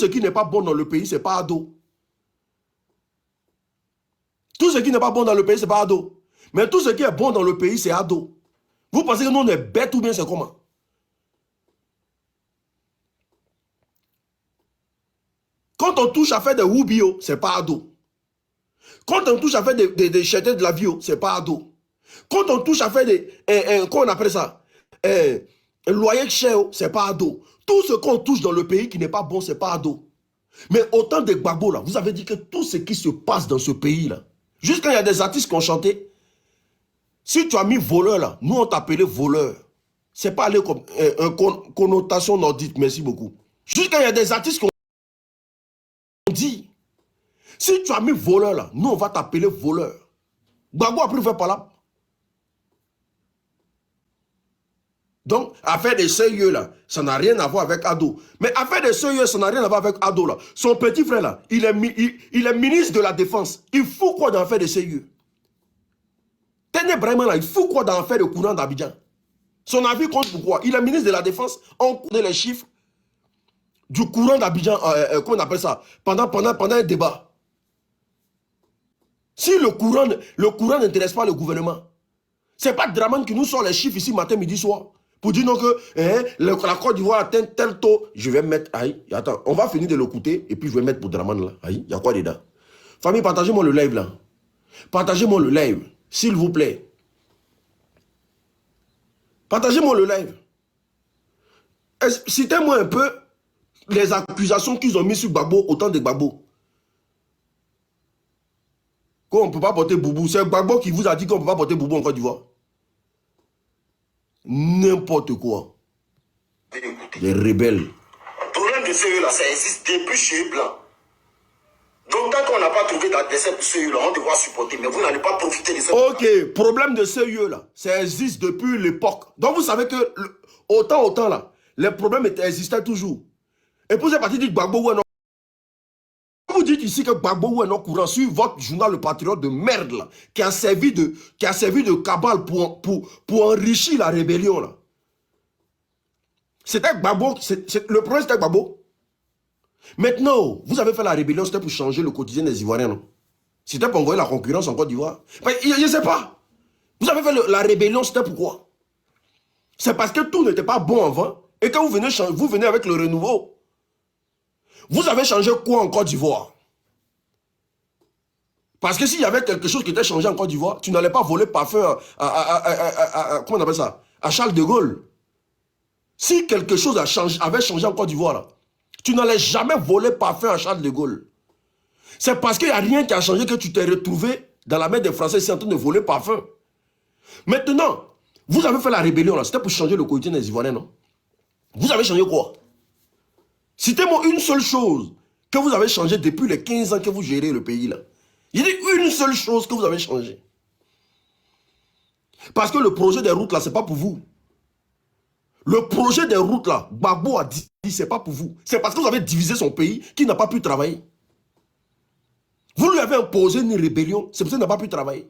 ce qui n'est pas bon dans le pays, c'est pas ado. Tout ce qui n'est pas bon dans le pays, c'est pas ado. Mais tout ce qui est bon dans le pays, c'est ado. Vous pensez que nous, on est bêtes ou bien c'est comment? Quand on touche à faire des woubio, c'est pas ado. Quand on touche à faire des chétés de la vie, c'est pas ado. Quand on touche à faire comment on appelle ça? Loyer cher, c'est pas ado. Tout ce qu'on touche dans le pays qui n'est pas bon, c'est pas ado. Mais autant de Gbagbo là, vous avez dit que tout ce qui se passe dans ce pays là, juste quand il y a des artistes qui ont chanté, si tu as mis voleur là, nous on t'appelait voleur. C'est pas aller comme connotation nordique, merci beaucoup. Juste quand il y a des artistes qui ont dit, si tu as mis voleur là, nous on va t'appeler voleur. Gbagbo a pris faire par là. Donc, affaire des sérieux là, ça n'a rien à voir avec Ado. Mais affaire des sérieux, ça n'a rien à voir avec Ado là. Son petit frère là, il est ministre de la Défense. Il faut quoi dans l'affaire des sérieux? Téné Brahman là, il faut quoi dans l'affaire de courant d'Abidjan? Son avis compte pourquoi? Il est ministre de la Défense. On connaît les chiffres du courant d'Abidjan, comment on appelle ça? Pendant un débat. Si le courant n'intéresse pas le gouvernement, c'est pas Draman qui nous sort les chiffres ici matin, midi, soir. Pour dire non que la Côte d'Ivoire atteint tel taux, je vais mettre, attends, on va finir de l'écouter et puis je vais mettre pour Draman là. Il y a quoi dedans? Famille, partagez-moi le live là. Partagez-moi le live, s'il vous plaît. Partagez-moi le live. Citez-moi un peu les accusations qu'ils ont mis sur Gbagbo, autant de Gbagbo. Qu'on ne peut pas porter Boubou. C'est Gbagbo qui vous a dit qu'on ne peut pas porter Boubou en Côte d'Ivoire. N'importe quoi. Les rebelles. Le problème de ce là, ça existe depuis chez Blanc. Donc tant qu'on n'a pas trouvé d'adversaire pour ce là, on devra supporter. Mais vous n'allez pas profiter de ça. Ok, problème de ce là, ça existe depuis l'époque. Donc vous savez que autant là, les problèmes existaient toujours. Et pour cette partie dit Gbagbo ou non. Vous dites ici que Gbagbo ou non courant sur votre journal Le Patriote de merde là, qui a servi de cabale pour enrichir la rébellion là. C'était Gbagbo, le problème c'était Gbagbo. Maintenant, vous avez fait la rébellion, c'était pour changer le quotidien des Ivoiriens, non? C'était pour envoyer la concurrence en Côte d'Ivoire. Je ne sais pas. Vous avez fait la rébellion, c'était pourquoi? C'est parce que tout n'était pas bon avant et que vous venez avec le renouveau. Vous avez changé quoi en Côte d'Ivoire? Parce que s'il y avait quelque chose qui était changé en Côte d'Ivoire, tu n'allais pas voler parfum comment on appelle ça? À Charles de Gaulle. Si quelque chose avait changé en Côte d'Ivoire, là, tu n'allais jamais voler parfum à Charles de Gaulle. C'est parce qu'il n'y a rien qui a changé que tu t'es retrouvé dans la main des Français ici en train de voler parfum. Maintenant, vous avez fait la rébellion là, c'était pour changer le quotidien des Ivoiriens, non? Vous avez changé quoi? Citez-moi une seule chose que vous avez changé depuis les 15 ans que vous gérez le pays là. Il y a une seule chose que vous avez changé. Parce que le projet des routes là, c'est pas pour vous. Le projet des routes là, Gbagbo a dit, c'est pas pour vous. C'est parce que vous avez divisé son pays qu'il n'a pas pu travailler. Vous lui avez imposé une rébellion, c'est pour ça qu'il n'a pas pu travailler.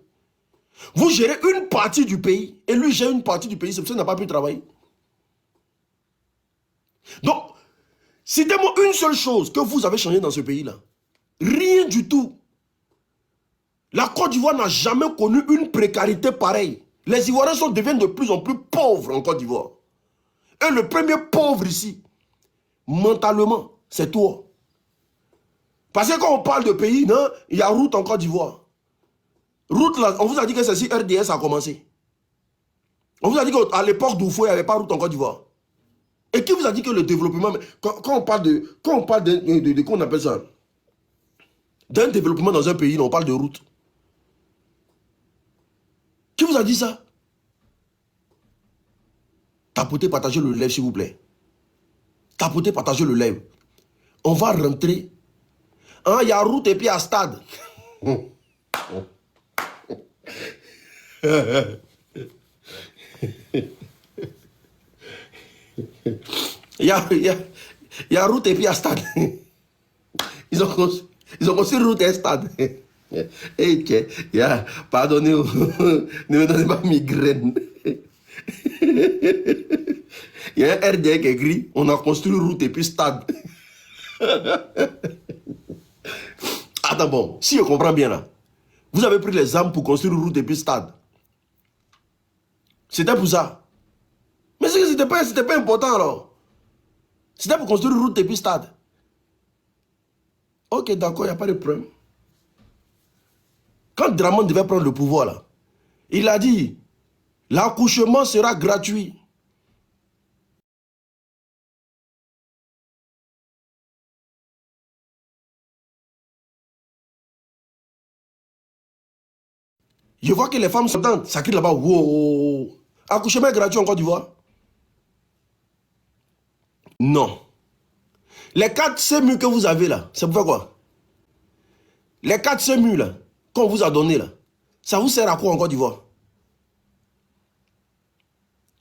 Vous gérez une partie du pays et lui gère une partie du pays, c'est pour ça qu'il n'a pas pu travailler. Donc, citez-moi une seule chose que vous avez changé dans ce pays-là. Rien du tout. La Côte d'Ivoire n'a jamais connu une précarité pareille. Les Ivoiriens deviennent de plus en plus pauvres en Côte d'Ivoire. Et le premier pauvre ici, mentalement, c'est toi. Parce que quand on parle de pays, non, il y a route en Côte d'Ivoire. Route là, on vous a dit que c'est si RDS a commencé. On vous a dit qu'à l'époque d'Oufou, il n'y avait pas route en Côte d'Ivoire. Et qui vous a dit que le développement, quand on parle de comment on appelle ça, d'un développement dans un pays, on parle de route. Qui vous a dit ça? Tapotez, partagez le live, s'il vous plaît. Tapotez, partagez le live. On va rentrer. Hein, il y a route et puis à stade. Il y a route et puis à stade. Ils ont construit route et stade. Hey, pardonnez, ne me donnez pas migraine. Il y a un RDA qui écrit, on a construit route et puis stade. Attends, bon, si je comprends bien là, vous avez pris les armes pour construire une route depuis stade. C'était pour ça. Mais c'était pas important alors. C'était pour construire une route depuis stade. Ok, d'accord, il n'y a pas de problème. Quand Dramane devait prendre le pouvoir là, il a dit, l'accouchement sera gratuit. Je vois que les femmes sont contentes. Ça crie là-bas. Wow. Accouchement gratuit en Côte d'Ivoire? Non. Les 4 CMU que vous avez là, c'est pour faire quoi? Les 4 CMU là, qu'on vous a donné là, ça vous sert à quoi en Côte d'Ivoire?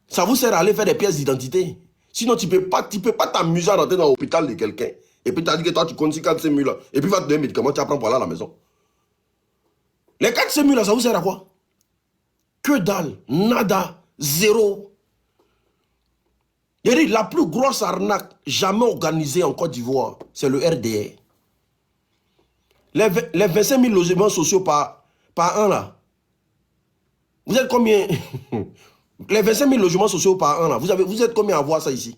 Ça vous sert à aller faire des pièces d'identité. Sinon, tu ne peux pas t'amuser à rentrer dans l'hôpital de quelqu'un. Et puis tu as dit que toi, tu comptes 4 CMU là. Et puis va te donner un médicament, tu apprends pour aller à la maison. Les 4 CMU là, ça vous sert à quoi? Que dalle, nada, zéro. La plus grosse arnaque jamais organisée en Côte d'Ivoire, c'est le RDR. Les 25 000 logements sociaux par an là. Vous êtes combien? Les 25 000 logements sociaux par an là, vous êtes combien à voir ça ici?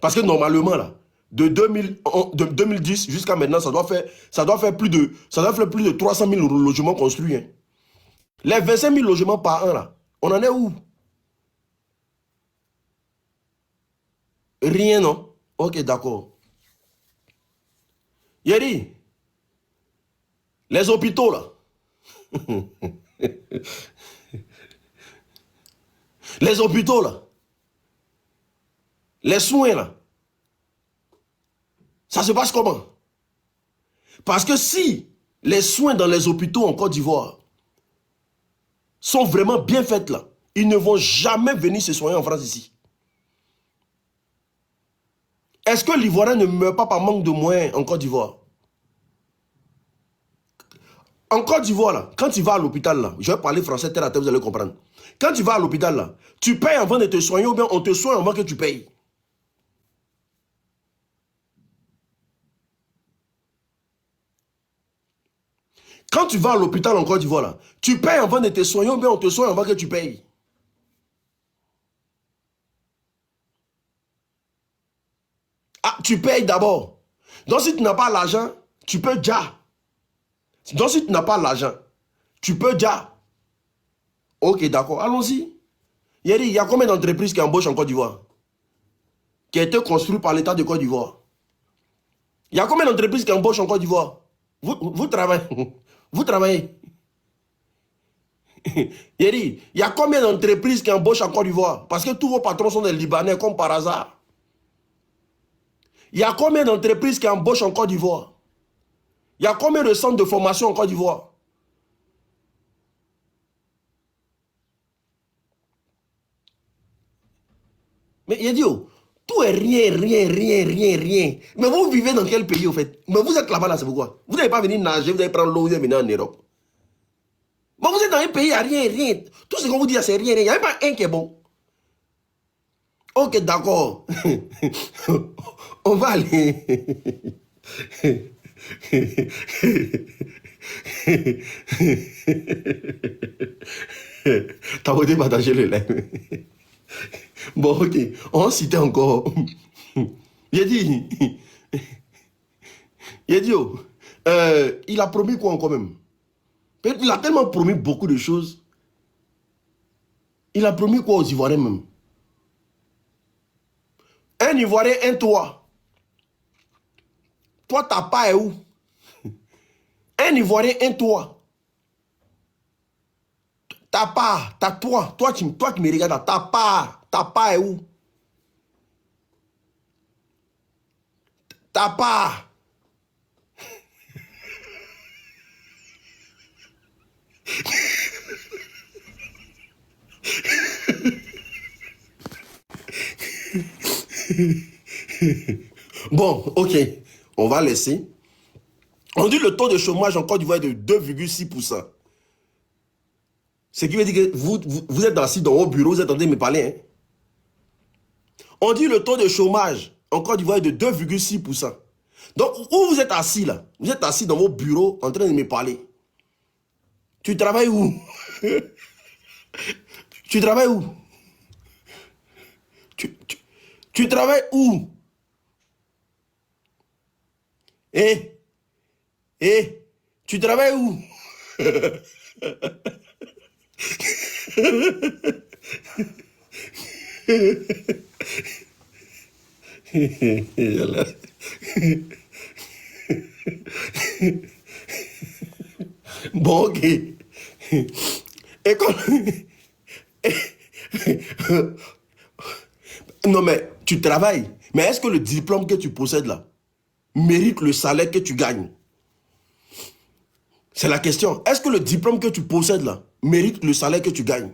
Parce que normalement là, de 2010 jusqu'à maintenant, ça doit faire plus de 300 000 logements construits. Hein. Les 25 000 logements par an là, on en est où? Rien, non? Ok, d'accord. Yeri, les hôpitaux là. Les hôpitaux là. Les soins là. Ça se passe comment? Parce que si les soins dans les hôpitaux en Côte d'Ivoire sont vraiment bien faits là, ils ne vont jamais venir se soigner en France ici. Est-ce que l'Ivoirien ne meurt pas par manque de moyens en Côte d'Ivoire? En Côte d'Ivoire, là, quand tu vas à l'hôpital, là, je vais parler français terre à terre, vous allez comprendre. Quand tu vas à l'hôpital, là, tu payes avant de te soigner ou bien on te soigne avant que tu payes. Quand tu vas à l'hôpital en Côte d'Ivoire, là, tu payes avant de te soigner ou bien on te soigne avant que tu payes. Ah, tu payes d'abord. Donc si tu n'as pas l'argent, tu peux déjà. Donc si tu n'as pas l'argent, tu peux déjà. Ok, d'accord, allons-y. Il y a combien d'entreprises qui embauchent en Côte d'Ivoire? Qui a été construites par l'État de Côte d'Ivoire? Il y a combien d'entreprises qui embauchent en Côte d'Ivoire? Vous travaillez. Vous travaillez. Il y a combien d'entreprises qui embauchent en Côte d'Ivoire? Parce que tous vos patrons sont des Libanais comme par hasard. Il y a combien d'entreprises qui embauchent en Côte d'Ivoire? Il y a combien de centres de formation en Côte d'Ivoire? Mais il a dit, oh, tout est rien. Mais vous vivez dans quel pays au fait? Mais vous êtes là-bas, là, c'est pourquoi? Vous n'allez pas venir nager, vous allez prendre l'eau, vous allez venir en Europe. Mais vous êtes dans un pays, il n'y a rien. Tout ce qu'on vous dit, c'est rien. Il n'y a même pas un qui est bon. Ok, d'accord. On va aller. T'as voté partager le lait. Bon, ok. On va citer encore. Il a dit. Oh, il a promis quoi encore même? Il a tellement promis beaucoup de choses. Il a promis quoi aux Ivoiriens même? Un Ivoirien, un toit. Toi, ta part est où? Un Ivoirien, un toit. Ta part, ta toi qui me regardes, ta part est où? Ta part. Bon, ok, on va laisser. On dit le taux de chômage en Côte d'Ivoire est de 2,6%. Ce qui veut dire que vous êtes assis dans vos bureaux, vous êtes en train de me parler. Hein? On dit le taux de chômage en Côte d'Ivoire est de 2,6%. Donc, où vous êtes assis là? Vous êtes assis dans vos bureaux en train de me parler. Tu travailles où? Tu travailles où? Tu travailles où? Tu travailles où? Bon, ok. École. Non, mais tu travailles. Mais est-ce que le diplôme que tu possèdes là mérite le salaire que tu gagnes? C'est la question. Est-ce que le diplôme que tu possèdes là mérite le salaire que tu gagnes?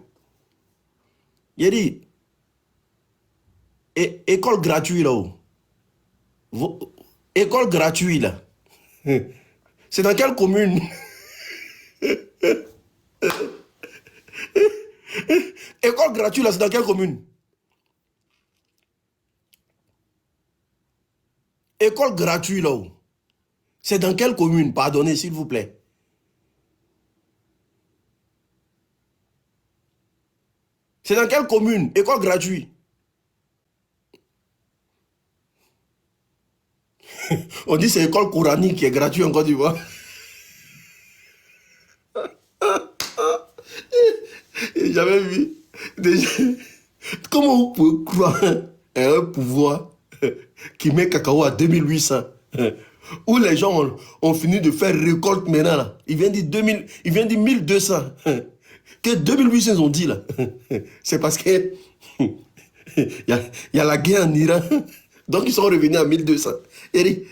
Il a dit, école gratuite là-haut. École gratuite là. C'est dans quelle commune? École gratuite là, c'est dans quelle commune? École gratuite là-haut. C'est dans quelle commune? Pardonnez s'il vous plaît. C'est dans quelle commune? École gratuite. On dit c'est école coranique qui est gratuite en Côte d'Ivoire. J'avais vu. Déjà, comment vous pouvez croire à un pouvoir qui met cacao à 2800, où les gens ont fini de faire récolte maintenant là. Ils viennent dire 2000, ils viennent dire 1200. Que 2800 ils ont dit là. C'est parce que il y a la guerre en Iran. Donc ils sont revenus à 1200. Et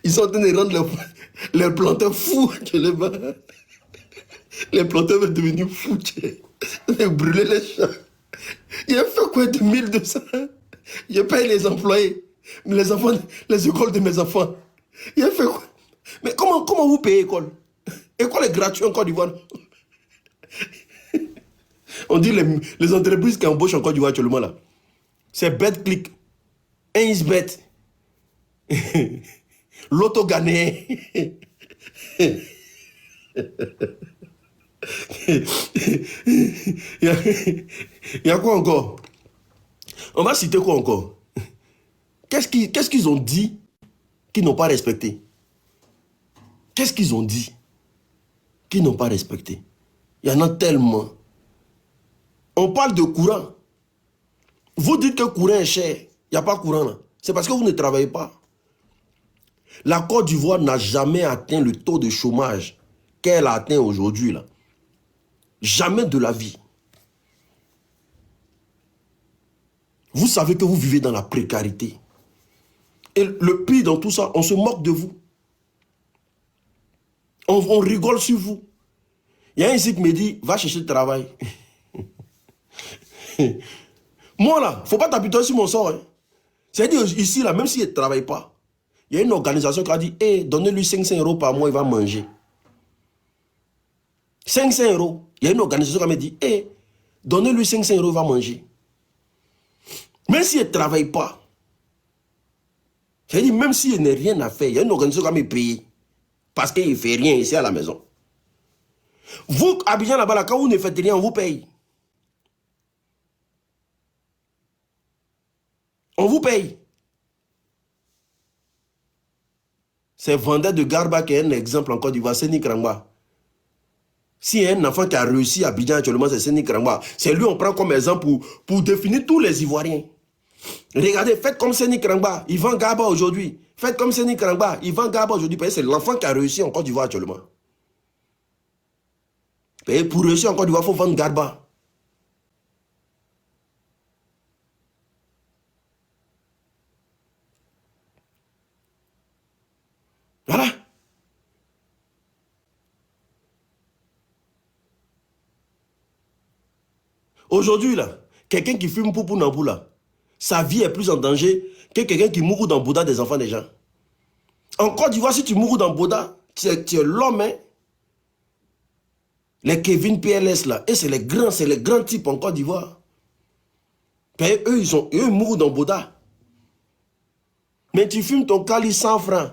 ils sont en train de rendre les planteurs fous. Les planteurs vont devenir fous. Ils vont brûler les champs. Il a fait quoi de 1200? Je paye les employés, les enfants, les écoles de mes enfants. Il a fait quoi? Mais comment vous payez l'école? L'école est gratuite en Côte d'Ivoire. On dit les entreprises qui embauchent en Côte d'Ivoire actuellement là, c'est BetClick, Ainsbet, Lotto Ghanéen. Il y a quoi encore? On va citer quoi encore? Qu'est-ce qu'ils ont dit qu'ils n'ont pas respecté? Qu'est-ce qu'ils ont dit qu'ils n'ont pas respecté? Il y en a tellement. On parle de courant. Vous dites que courant est cher. Il n'y a pas courant là. C'est parce que vous ne travaillez pas. La Côte d'Ivoire n'a jamais atteint le taux de chômage qu'elle a atteint aujourd'hui là. Jamais de la vie. Vous savez que vous vivez dans la précarité. Et le pire dans tout ça, on se moque de vous. On rigole sur vous. Il y a un ici qui me dit, va chercher le travail. Moi là, il ne faut pas t'apitoyer sur mon sort. Hein. C'est-à-dire ici là, même s'il ne travaille pas, il y a une organisation qui a dit, hey, donnez-lui 500 € par mois, il va manger. 500 €. Il y a une organisation qui m'a dit, hey, donnez-lui 500 €, il va manger. Même s'il ne travaille pas, c'est-à-dire même s'il n'a rien à faire, il y a une organisation qui va me payer. Parce qu'il ne fait rien ici à la maison. Vous, Abidjan là-bas, quand vous ne faites rien, on vous paye. On vous paye. C'est vendeur de Garba qui est un exemple en Côte d'Ivoire, c'est Nikrangba. Si un enfant qui a réussi à Abidjan actuellement, c'est Séni Krangba. C'est lui on prend comme exemple pour définir tous les Ivoiriens. Regardez, faites comme Séni Krangba, il vend Garba aujourd'hui. Faites comme Séni Krangba, il vend Garba aujourd'hui. C'est l'enfant qui a réussi en Côte d'Ivoire actuellement. Et pour réussir en Côte d'Ivoire, il faut vendre Garba. Voilà. Aujourd'hui, là, quelqu'un qui fume Poupou Nambou, là, sa vie est plus en danger que quelqu'un qui mourut dans Bouddha des enfants des gens. En Côte d'Ivoire, si tu mourus dans Bouddha, tu es l'homme, hein. Les Kevin PLS, là, et c'est les grands types en Côte d'Ivoire. Eux, ils mourent dans Bouddha. Mais tu fumes ton cali 100 francs.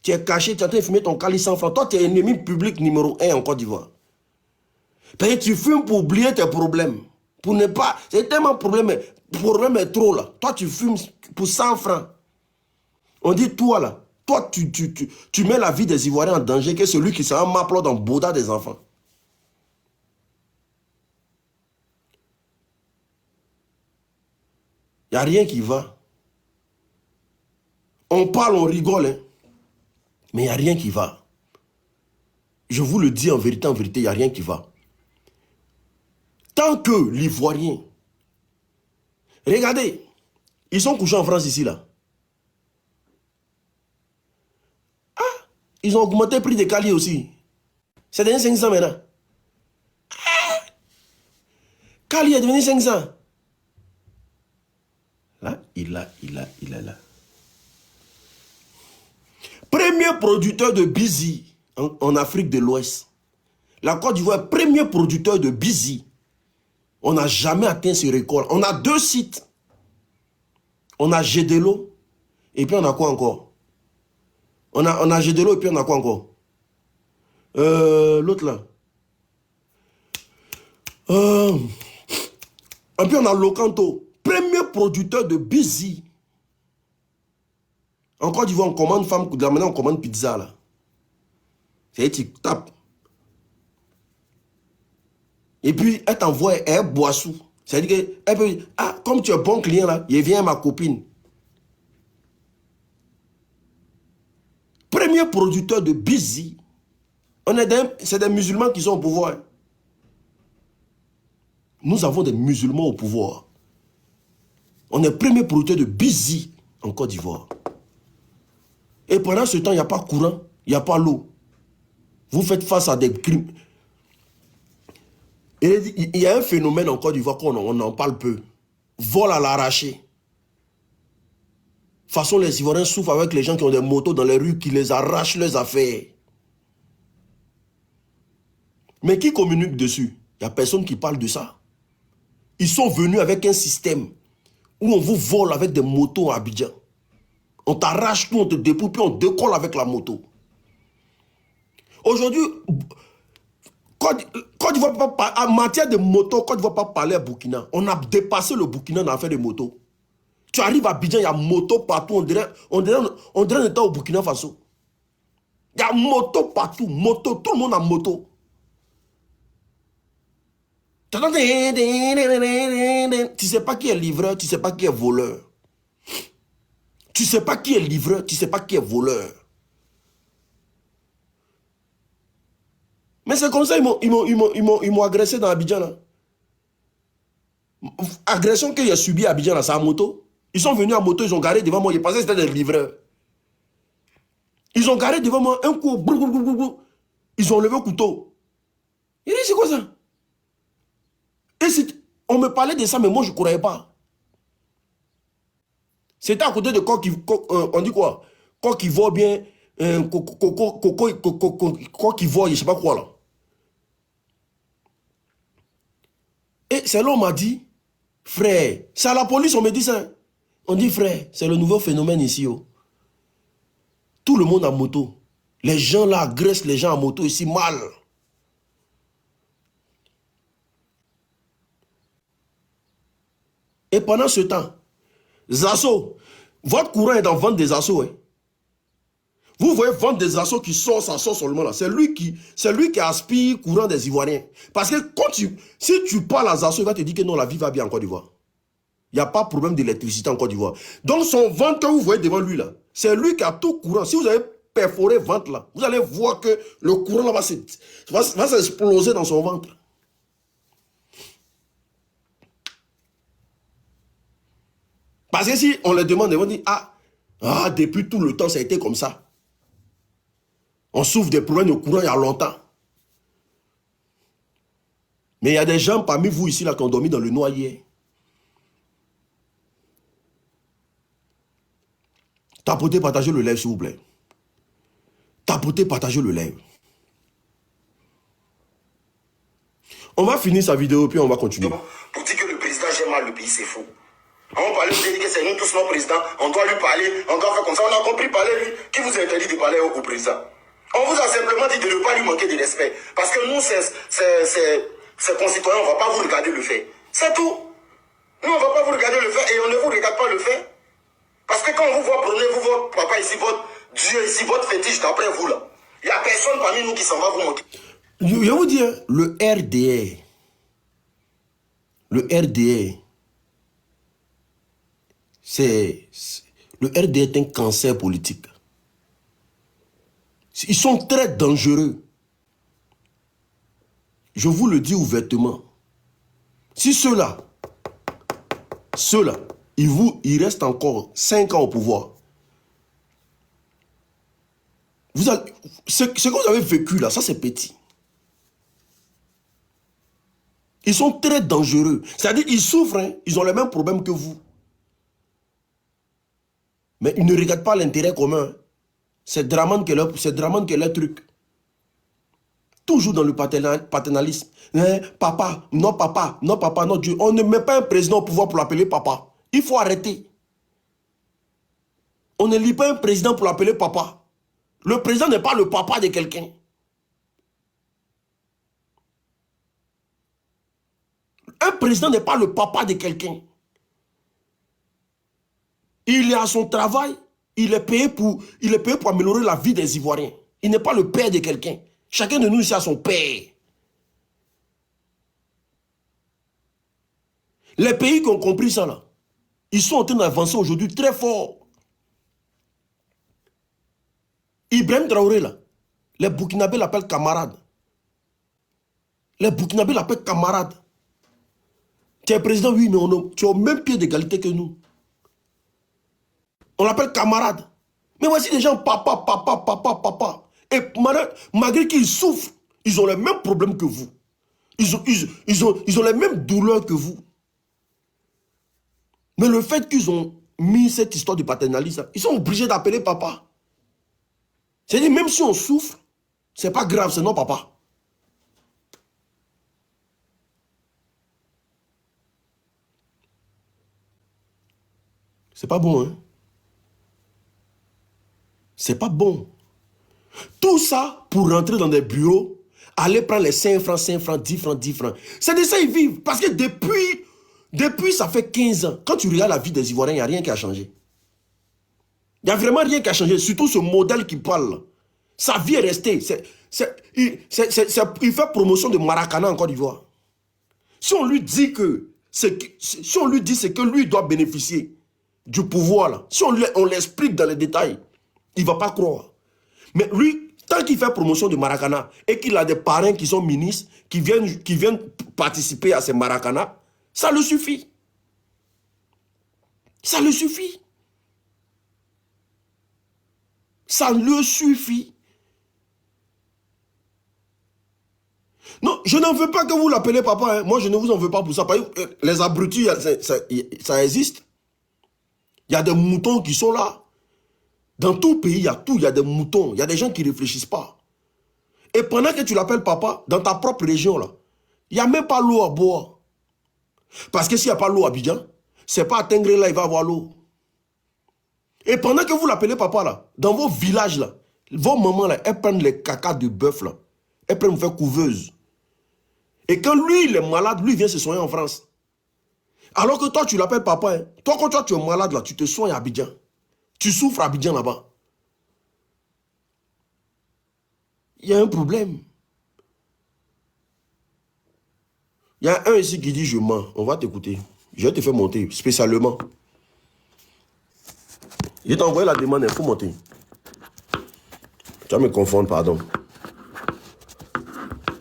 Tu es caché, tu es en train de fumer ton cali 100 francs. Toi, tu es ennemi public numéro 1 en Côte d'Ivoire. Parce que tu fumes pour oublier tes problèmes. Pour ne pas... C'est tellement problème est trop là. Toi, tu fumes pour 100 francs. On dit toi là. Toi, tu mets la vie des Ivoiriens en danger que celui qui sera m'applaud dans Bouddha des enfants. Il n'y a rien qui va. On parle, on rigole, hein. Mais il n'y a rien qui va. Je vous le dis en vérité, il n'y a rien qui va. Tant que l'Ivoirien... Regardez, ils sont couchés en France ici, là. Ah, ils ont augmenté le prix des caliers aussi. C'est devenu 500 maintenant. Ah, calier est devenu 500. Là, il est là. Premier producteur de Bizi en Afrique de l'Ouest. La Côte d'Ivoire, premier producteur de Bizi. On n'a jamais atteint ce record. On a 2 sites. On a Gédelo et puis on a quoi encore? On a Gédelo et puis on a quoi encore? L'autre là. Et puis on a Locanto. Premier producteur de Bizi. En Côte d'Ivoire, on commande femme, maintenant on commande pizza là. C'est tu tapes. Et puis elle t'envoie, elle boit sous. C'est-à-dire qu'elle peut dire, ah, comme tu es bon client là, il vient ma copine. Premier producteur de Bizi. C'est des musulmans qui sont au pouvoir. Nous avons des musulmans au pouvoir. On est premier producteur de Bizi en Côte d'Ivoire. Et pendant ce temps, il n'y a pas courant, il n'y a pas l'eau. Vous faites face à des crimes. Et il y a un phénomène en Côte d'Ivoire qu'on en parle peu. Vol à l'arraché. De toute façon, les Ivoiriens souffrent avec les gens qui ont des motos dans les rues, qui les arrachent leurs affaires. Mais qui communique dessus? Il n'y a personne qui parle de ça. Ils sont venus avec un système où on vous vole avec des motos à Abidjan. On t'arrache tout, on te dépouille, puis on décolle avec la moto. Aujourd'hui, Côte d'Ivoire, en matière de moto, Côte d'Ivoire pas parler à Burkina. On a dépassé le Burkina dans l'affaire de moto. Tu arrives à Abidjan, il y a moto partout. On dirait un état au Burkina Faso. Il y a moto partout. Moto, tout le monde a moto. Tu sais pas qui est livreur, tu sais pas qui est voleur. Tu sais pas qui est livreur, tu sais pas qui est voleur. Mais c'est comme ça, ils m'ont agressé dans Abidjan là. Agression qu'il a subi à Abidjan là, c'est à moto. Ils sont venus à moto, ils ont garé devant moi, ils pensaient que c'était des livreurs. Ils ont garé devant moi, un coup, ils ont levé le couteau. Il dit, c'est quoi ça? Et on me parlait de ça, mais moi je ne croyais pas. C'était à côté de quoi on dit quoi? Quoi qui vaut bien, quoi qui vaut, je ne sais pas quoi là. Et c'est là on m'a dit, frère, c'est à la police, on me dit ça. On dit, frère, c'est le nouveau phénomène ici. Oh. Tout le monde en moto. Les gens là agressent les gens en moto ici mal. Et pendant ce temps, Zasso, votre courant est dans vendre des assos. Hein. Vous voyez vendre des assos qui sortent, ça sort seulement là. C'est lui qui aspire courant des Ivoiriens. Parce que si tu parles à Zasso, il va te dire que non, la vie va bien en Côte d'Ivoire. Il n'y a pas de problème d'électricité en Côte d'Ivoire. Donc son ventre que vous voyez devant lui là, c'est lui qui a tout courant. Si vous avez perforé le ventre là, vous allez voir que le courant là va s'exploser dans son ventre. Parce que si on les demande, ils vont dire, ah, depuis tout le temps, ça a été comme ça. On souffre des problèmes de courant il y a longtemps. Mais il y a des gens parmi vous ici là qui ont dormi dans le noyer. Tapotez, partagez le live s'il vous plaît. Tapotez, partagez le live. On va finir sa vidéo puis on va continuer. Pour dire que le président gère mal le pays, c'est faux. On parlait, vous avez dit que c'est nous tous nos présidents, on doit lui parler, on doit faire comme ça. On a compris parler lui. Qui vous a interdit de parler au président? On vous a simplement dit de ne pas lui manquer de respect. Parce que nous, ces concitoyens, on ne va pas vous regarder le faire. C'est tout. Nous, on ne va pas vous regarder le faire et on ne vous regarde pas le faire. Parce que quand on vous voit prôner, vous, votre papa ici, votre Dieu ici, votre fétiche d'après vous là, il n'y a personne parmi nous qui s'en va vous manquer. Je vais vous dire, le RDR, le RDR est un cancer politique. Ils sont très dangereux. Je vous le dis ouvertement. Si ceux-là, ils restent encore 5 ans au pouvoir. Ce que vous avez vécu là, ça c'est petit. Ils sont très dangereux. C'est-à-dire ils souffrent, hein, ils ont les mêmes problèmes que vous. Mais ils ne regardent pas l'intérêt commun. C'est Draman qui est leur truc. Toujours dans le paternalisme. Hein, papa, non, Dieu. On ne met pas un président au pouvoir pour l'appeler papa. Il faut arrêter. On ne lit pas un président pour l'appeler papa. Le président n'est pas le papa de quelqu'un. Un président n'est pas le papa de quelqu'un. Il est à son travail, il est payé pour améliorer la vie des Ivoiriens. Il n'est pas le père de quelqu'un. Chacun de nous ici a son père. Les pays qui ont compris ça là, ils sont en train d'avancer aujourd'hui très fort. Ibrahim Traoré là, les Burkinabés l'appellent camarade. Les Burkinabés l'appellent camarade. Tu es président, oui, mais tu es au même pied d'égalité que nous. On l'appelle camarade. Mais voici des gens, papa. Et malgré qu'ils souffrent, ils ont les mêmes problèmes que vous. Ils ont les mêmes douleurs que vous. Mais le fait qu'ils ont mis cette histoire de paternalisme, ils sont obligés d'appeler papa. C'est-à-dire, même si on souffre, c'est pas grave, c'est non papa. C'est pas bon, hein? C'est pas bon. Tout ça pour rentrer dans des bureaux, aller prendre les 5 francs, 10 francs. C'est de ça ils vivent. Parce que depuis ça fait 15 ans, quand tu regardes la vie des Ivoiriens, il n'y a rien qui a changé. Il n'y a vraiment rien qui a changé. Surtout ce modèle qui parle là. Sa vie est restée. Il fait promotion de Maracana en Côte d'Ivoire. Si on lui dit que c'est que lui doit bénéficier du pouvoir là, si on l'explique dans les détails, il ne va pas croire. Mais lui, tant qu'il fait promotion de Maracana et qu'il a des parrains qui sont ministres, qui viennent participer à ces Maracana, ça le suffit. Ça le suffit. Ça le suffit. Non, je n'en veux pas que vous l'appelez papa. Hein. Moi, je ne vous en veux pas pour ça. Les abrutis, ça existe. Il y a des moutons qui sont là. Dans tout pays, il y a tout. Il y a des moutons. Il y a des gens qui ne réfléchissent pas. Et pendant que tu l'appelles papa, dans ta propre région, là, il n'y a même pas l'eau à boire. Parce que s'il n'y a pas l'eau à Abidjan, c'est pas à Tengré là, il va avoir l'eau. Et pendant que vous l'appelez papa, là, dans vos villages, là, vos mamans, là, elles prennent les cacas de bœuf, là. Elles prennent vous faire couveuse. Et quand lui, il est malade, lui, il vient se soigner en France. Alors que toi, tu l'appelles papa. Hein. Toi, quand toi, tu es malade, là, tu te soignes à Abidjan. Tu souffres à Abidjan, là-bas. Il y a un problème. Il y a un ici qui dit je mens. On va t'écouter. Je vais te faire monter, spécialement. Il t'a envoyé la demande, il faut monter. Tu vas me confondre, pardon.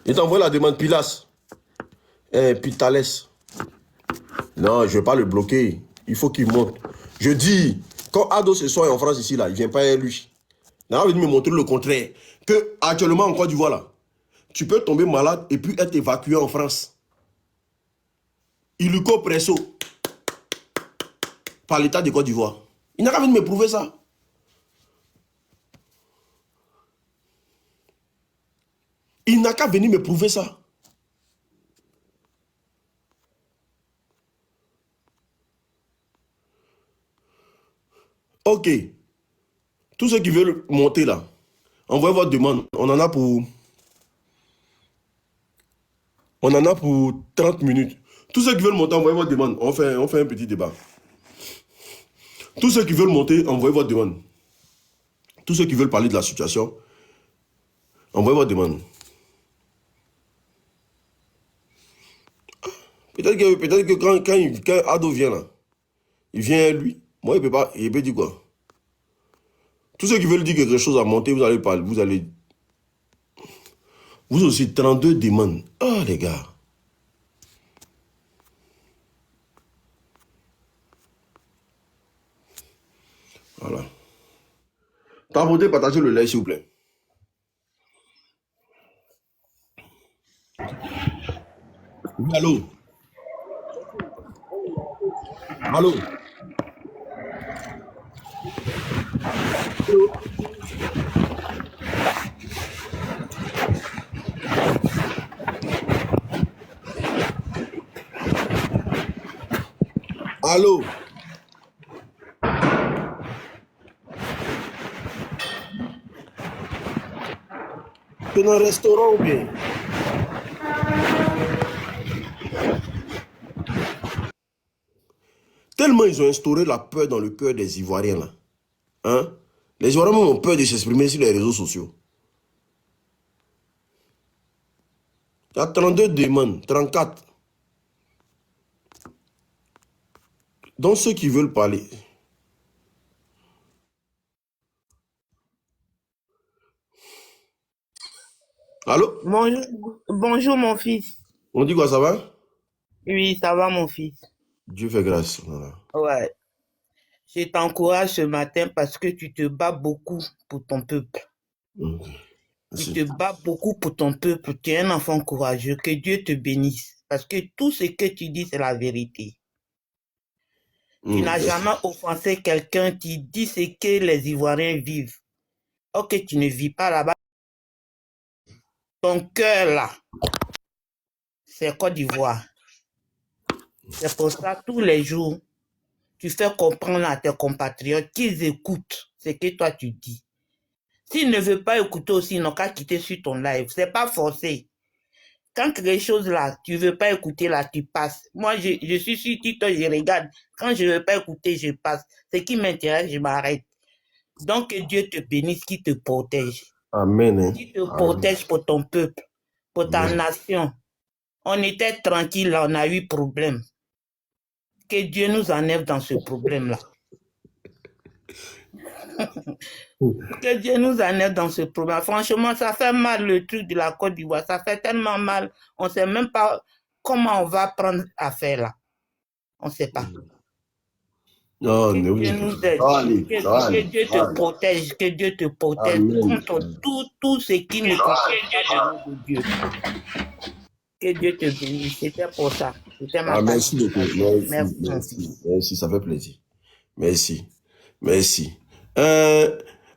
Il t'a envoyé la demande Pilas. Pitales. Non, je ne vais pas le bloquer. Il faut qu'il monte. Je dis, quand Ado se soigne en France ici, là, il ne vient pas lui. Il a envie de me montrer le contraire. Que actuellement en Côte d'Ivoire, là, tu peux tomber malade et puis être évacué en France. Illuco Presso. Par l'État de Côte d'Ivoire. Il n'a qu'à venir me prouver ça. Il n'a qu'à venir me prouver ça. Ok. Tous ceux qui veulent monter là, envoyez votre demande. On en a pour 30 minutes. Tous ceux qui veulent monter, envoyez votre demande. On fait un petit débat. Tous ceux qui veulent monter, envoyez votre demande. Tous ceux qui veulent parler de la situation, envoyez votre demande. Peut-être que quand Ado vient là, il vient lui. Moi, il peut pas. Il peut dire quoi? Tous ceux qui veulent dire quelque chose à monter, vous allez parler. Vous aussi, 32 demandes. Ah, les gars. Voilà. Papoter, partagez le live, s'il vous plaît. Oui, allô? Allô? Allô? C'est un restaurant ou bien? Tellement ils ont instauré la peur dans le cœur des Ivoiriens là. Hein? Les Ivoiriens ont peur de s'exprimer sur les réseaux sociaux. Il y a 32 demandes, 34. Donc ceux qui veulent parler. Allô? Bonjour mon fils. On dit quoi, ça va? Oui, ça va mon fils. Dieu fait grâce. Voilà. Ouais. Je t'encourage ce matin parce que tu te bats beaucoup pour ton peuple. Ok. Tu te bats beaucoup pour ton peuple. Tu es un enfant courageux. Que Dieu te bénisse. Parce que tout ce que tu dis, c'est la vérité. Tu n'as jamais offensé quelqu'un qui dit ce que les Ivoiriens vivent. Ok, tu ne vis pas là-bas. Ton cœur là, c'est Côte d'Ivoire. C'est pour ça, tous les jours, tu fais comprendre à tes compatriotes qu'ils écoutent ce que toi tu dis. S'ils ne veulent pas écouter aussi, ils n'ont qu'à quitter sur ton live. C'est pas forcé. Quand quelque chose là, tu veux pas écouter là, tu passes. Moi, je suis sur TikTok, je regarde. Quand je veux pas écouter, je passe. Ce qui m'intéresse, je m'arrête. Donc, que Dieu te bénisse, qu'il te protège. Amen. Qu'il te protège pour ton peuple, pour ta nation. On était tranquille là, on a eu problème. Que Dieu nous enlève dans ce problème-là. Que Dieu nous enlève dans ce problème. Franchement, ça fait mal le truc de la Côte d'Ivoire. Ça fait tellement mal. On ne sait même pas comment on va prendre affaire là. On ne sait pas. Non, que Dieu nous aide. Que Dieu te protège. Que Dieu te protège contre tout ce qui ne concerne pas le nom de Dieu. Que Dieu te bénisse. C'était pour ça. C'était ma merci beaucoup. Merci, ça fait plaisir. Merci.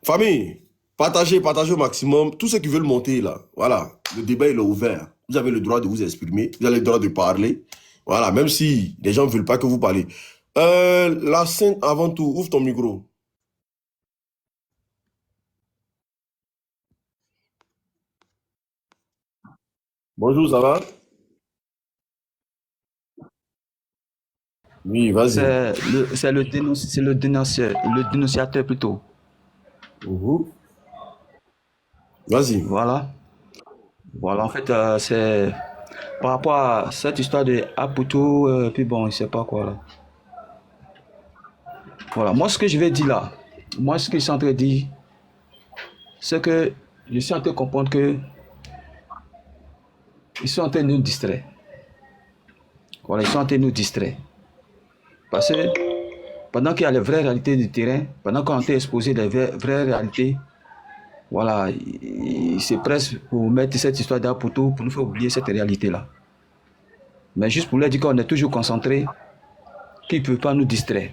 Famille, partagez au maximum. Tous ceux qui veulent monter là, voilà, le débat il est ouvert. Vous avez le droit de vous exprimer, vous avez le droit de parler. Voilà, même si les gens ne veulent pas que vous parlez. La scène avant tout, ouvre ton micro. Bonjour, ça va? Oui, vas-y. C'est le dénonciateur plutôt. Vas-y. Voilà, en fait, c'est par rapport à cette histoire de Aputo, puis bon, je sais pas quoi là. Voilà, moi ce que je vais dire là, ce que je suis en train de dire, c'est que je suis en train de comprendre que ils sont en train de nous distraire. Voilà, ils sont en train de nous distraire. Parce que pendant qu'il y a les vraies réalités du terrain, pendant qu'on est exposé les vraies réalités, voilà, il se presse pour mettre cette histoire d'Aputo pour nous faire oublier cette réalité-là. Mais juste pour leur dire qu'on est toujours concentré, qu'ils ne peuvent pas nous distraire.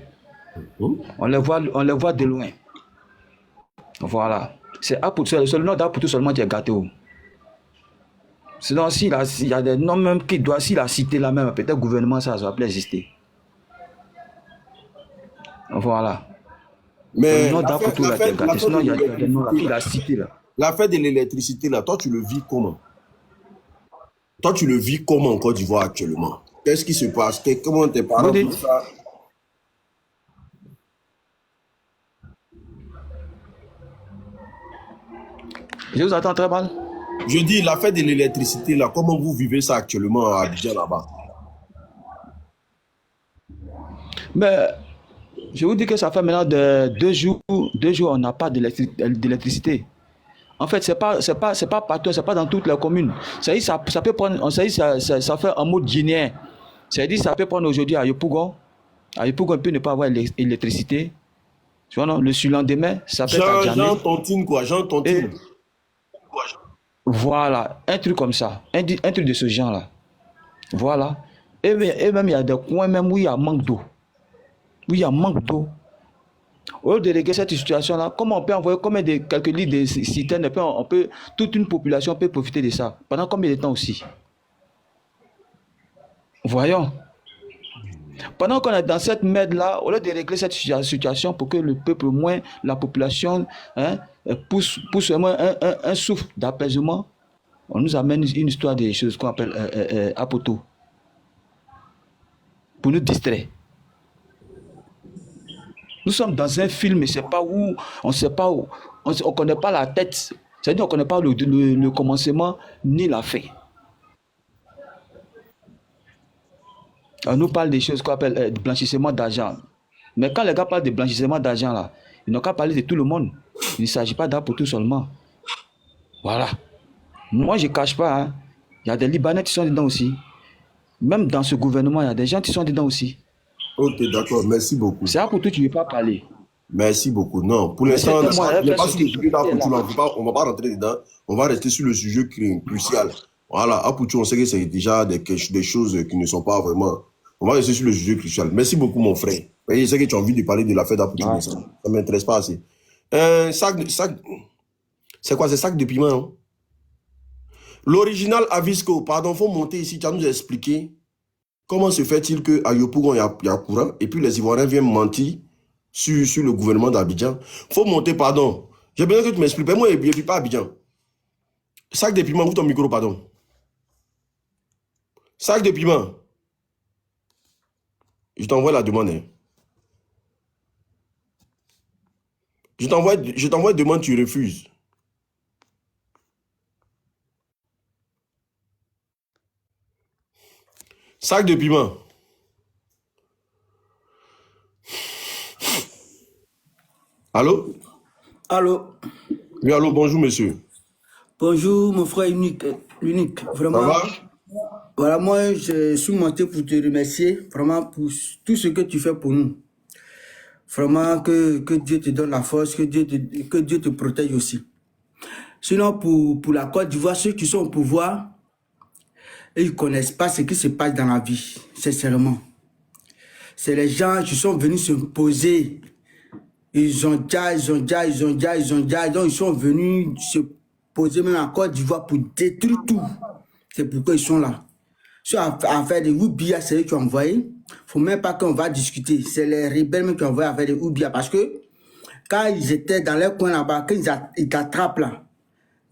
On les voit de loin. Voilà. C'est le nom d'Aputo seulement qui est gâté. Sinon, s'il y a des noms même qui doivent, s'il a cité là même, peut-être le gouvernement, ça va plus exister. Voilà. Mais nom d'Aputou là, t'es gâté. Sinon, il y a des noms là qu'il a cités là. l'affaire de l'électricité, là, toi, tu le vis comment? Toi, tu le vis comment en Côte d'Ivoire actuellement? Qu'est-ce qui se passe? Comment tes parents Vous dites? vivent ça? Je vous attends très mal. Je dis, l'affaire de l'électricité, là, comment vous vivez ça actuellement à Abidjan là-bas? Mais je vous dis que ça fait maintenant 2 jours, on n'a pas d'électricité. En fait, c'est pas partout, c'est pas dans toutes les communes. Ça peut prendre, ça fait un mot guinéen. C'est-à-dire, ça peut prendre aujourd'hui à Yopougon. À Yopougon, on peut ne pas avoir l'électricité. Tu vois, non? Le surlendemain, ça peut être à Djamé. Jean Tontine, quoi, Jean Tontine. Voilà, un truc comme ça. Un truc de ce genre-là. Voilà. Et même, il y a des coins même où il y a manque d'eau. Où il y a manque d'eau. Au lieu de régler cette situation-là, comment on peut envoyer quelques litres de citernes, toute une population peut profiter de ça. Pendant combien de temps aussi? Voyons. Pendant qu'on est dans cette merde-là, au lieu de régler cette situation pour que le peuple, au moins la population, pousse au moins un souffle d'apaisement, on nous amène une histoire des choses qu'on appelle apoto. Pour nous distraire. Nous sommes dans un film, mais c'est pas où, on ne sait pas où, on ne connaît pas la tête, c'est-à-dire qu'on ne connaît pas le commencement ni la fin. On nous parle des choses qu'on appelle blanchissement d'argent. Mais quand les gars parlent de blanchissement d'argent, là, ils n'ont qu'à parler de tout le monde. Il ne s'agit pas d'Apoto seulement. Voilà. Moi, je ne cache pas. Hein. Il y a des Libanais qui sont dedans aussi. Même dans ce gouvernement, il y a des gens qui sont dedans aussi. Ok, d'accord, merci beaucoup. C'est Apoto, tu ne veux pas parler. Merci beaucoup. Non, pour l'instant, on n'est pas sur le sujet d'Aputu, on ne va pas rentrer dedans. On va rester sur le sujet crucial. Voilà, Aputu, on sait que c'est déjà des choses qui ne sont pas vraiment... On va rester sur le sujet crucial. Merci beaucoup, mon frère. Je sais que tu as envie de parler de l'affaire d'Aputu, mais ça ne m'intéresse pas assez. C'est quoi, c'est sac de piment, hein? L'original Avisco, pardon, il faut monter ici, tu as nous expliqué comment se fait-il qu'à Yopougon, il y a courant, et puis les Ivoiriens viennent mentir sur le gouvernement d'Abidjan. Il faut monter, pardon. J'ai besoin que tu m'expliques. Moi, je ne vis pas à Abidjan. Sac de piment, ouvre ton micro, pardon. Sac de piment. Je t'envoie la demande. Hein. Je t'envoie une demande, tu refuses. Sac de piment. Allô? Allô? Oui, allô, bonjour, monsieur. Bonjour, mon frère unique. Vraiment. Ça va? Voilà, moi, je suis monté pour te remercier, vraiment, pour tout ce que tu fais pour nous. Vraiment, que Dieu te donne la force, que Dieu te protège aussi. Sinon, pour la Côte d'Ivoire, ceux qui sont au pouvoir, ils ne connaissent pas ce qui se passe dans la vie, sincèrement. C'est les gens qui sont venus se poser. Ils ont déjà, donc ils sont venus se poser même en Côte d'Ivoire pour détruire tout. C'est pourquoi ils sont là. Sur affaire des Oubia, c'est eux qui ont envoyé. Il ne faut même pas qu'on va discuter. C'est les rebelles même qui ont envoyé affaire des Oubia. Parce que quand ils étaient dans leur coin là-bas, quand ils t'attrapent là,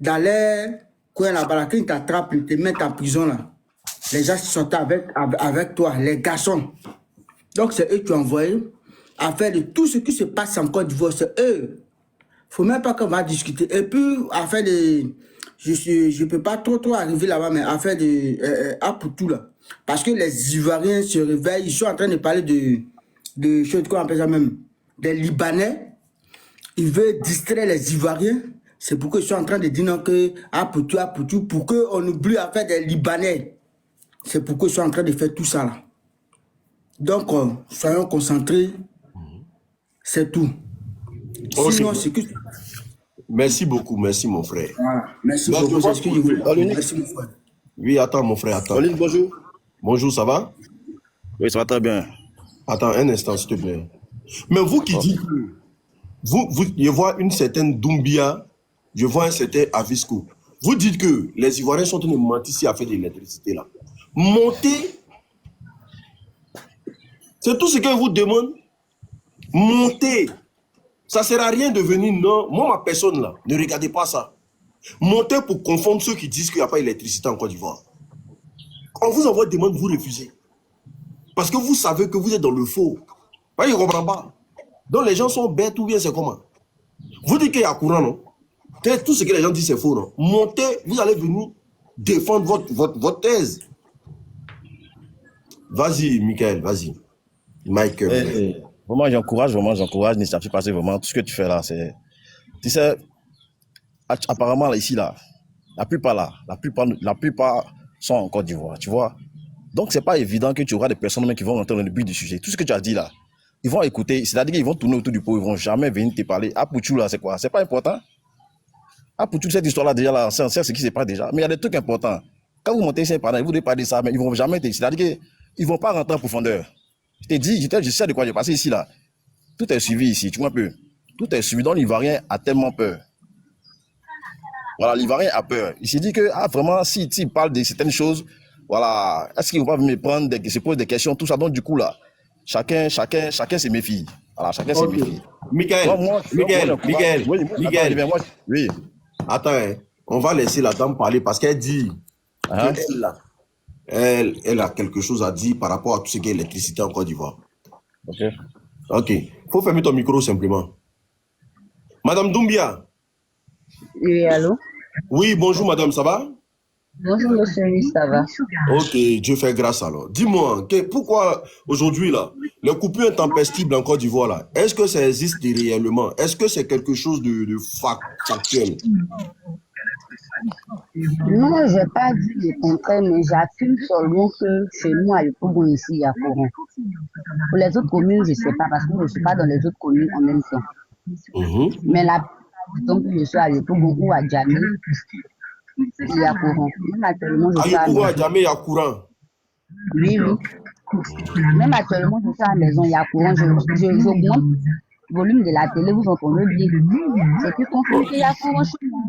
dans leur coin là-bas, quand ils t'attrapent, ils te mettent en prison là. Les gens sont avec toi, les garçons. Donc c'est eux qui ont envoyé affaire de tout ce qui se passe en Côte d'Ivoire. C'est eux. Il ne faut même pas qu'on va discuter. Et puis, affaire de... Je ne peux pas trop arriver là-bas, mais affaire de Aputu là. Parce que les Ivoiriens se réveillent, ils sont en train de parler de choses qu'on appelle ça même, des Libanais. Ils veulent distraire les Ivoiriens. C'est pourquoi ils sont en train de dire non que Aputu, pour qu'on oublie l'affaire des Libanais. C'est pourquoi ils sont en train de faire tout ça là. Donc, soyons concentrés. C'est tout. Sinon, c'est que... Merci beaucoup, merci mon frère. Voilà. Merci beaucoup, c'est ce que je voulais. Merci mon frère. Oui, attends mon frère, attends. Oline, bonjour. Bonjour, ça va? Oui, ça va très bien. Attends un instant, s'il te plaît. Mais vous qui dites que... je vois une certaine Doumbia, je vois un certain Avisco. Vous dites que les Ivoiriens sont en train de mentir ici à faire de l'électricité là. Montez. C'est tout ce que je vous demande. Montez. Ça ne sert à rien de venir, non. Moi, ma personne là, ne regardez pas ça. Montez pour confondre ceux qui disent qu'il n'y a pas d'électricité en Côte d'Ivoire. On vous envoie une demande, vous refusez. Parce que vous savez que vous êtes dans le faux. Je ne comprends pas. Donc les gens sont bêtes ou bien c'est comment? Vous dites qu'il y a courant, non? Tout ce que les gens disent c'est faux, non? Montez, vous allez venir défendre votre thèse. Vas-y, Michael, vas-y. Michael. Vraiment, j'encourage, Nissa, parce que vraiment, tout ce que tu fais là, c'est... Tu sais, apparemment, là, ici, là, la plupart sont en Côte d'Ivoire, tu vois. Donc, c'est pas évident que tu auras des personnes même qui vont rentrer dans le but du sujet. Tout ce que tu as dit là, ils vont écouter, c'est-à-dire qu'ils vont tourner autour du pot, ils vont jamais venir te parler. Ah, Pouchou, là, c'est quoi? C'est pas important? Ah, Pouchou, cette histoire-là, déjà, là, c'est ce qui se passe déjà. Mais il y a des trucs importants. Quand vous montez ici, vous devez parler de ça, mais ils vont jamais te... C'est-à-dire qu'ils vont pas rentrer en profondeur. Je t'ai dit, je sais de quoi j'ai passé ici, là. Tout est suivi ici, tu vois un peu. Tout est suivi, donc l'Ivoirien a tellement peur. Voilà, l'Ivoirien a peur. Il s'est dit que, ah, vraiment, s'il parle de certaines choses, voilà, est-ce qu'il va me prendre, se pose des questions, tout ça. Donc, du coup, là, chacun se méfie. Voilà, chacun se méfie. Michael. Oui. Attends, hein, on va laisser la dame parler parce qu'elle dit elle a quelque chose à dire par rapport à tout ce qui est électricité en Côte d'Ivoire. Ok. Faut fermer ton micro simplement. Madame Doumbia. Oui, allô? Oui, bonjour madame, ça va? Bonjour monsieur, oui, ça va. Ok, Dieu fait grâce alors. Dis-moi, pourquoi aujourd'hui là, les coupures intempestibles en Côte d'Ivoire là, est-ce que ça existe réellement? Est-ce que c'est quelque chose de factuel? Non, je n'ai pas dit le contraire, mais j'affirme seulement que chez nous, à Yopougon, ici, il y a courant. Pour les autres communes, je ne sais pas, parce que je ne suis pas dans les autres communes en même temps. Mais là, donc, je suis à Yopougon ou à Djamé, il y a courant. Même actuellement, je suis à Yopougon, à Djamé, il y a courant. Oui. Même actuellement, je suis à la maison, il y a courant. J'augmente le volume de la télé, vous entendez bien. C'est plus confirme qu'il y a courant chez moi.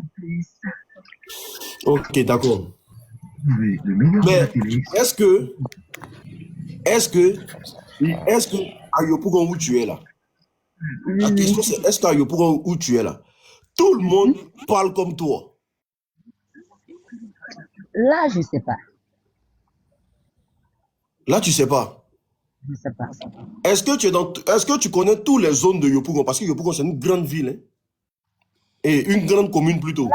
Ok, d'accord. Mais est-ce que à Yopougon où tu es là, la question c'est est-ce qu'à Yopougon où tu es là, tout le monde parle comme toi? Là, je ne sais pas. Là, tu ne sais pas. Je ne sais pas. Est-ce que tu connais toutes les zones de Yopougon? Parce que Yopougon, c'est une grande ville. Hein? Et une grande commune plutôt.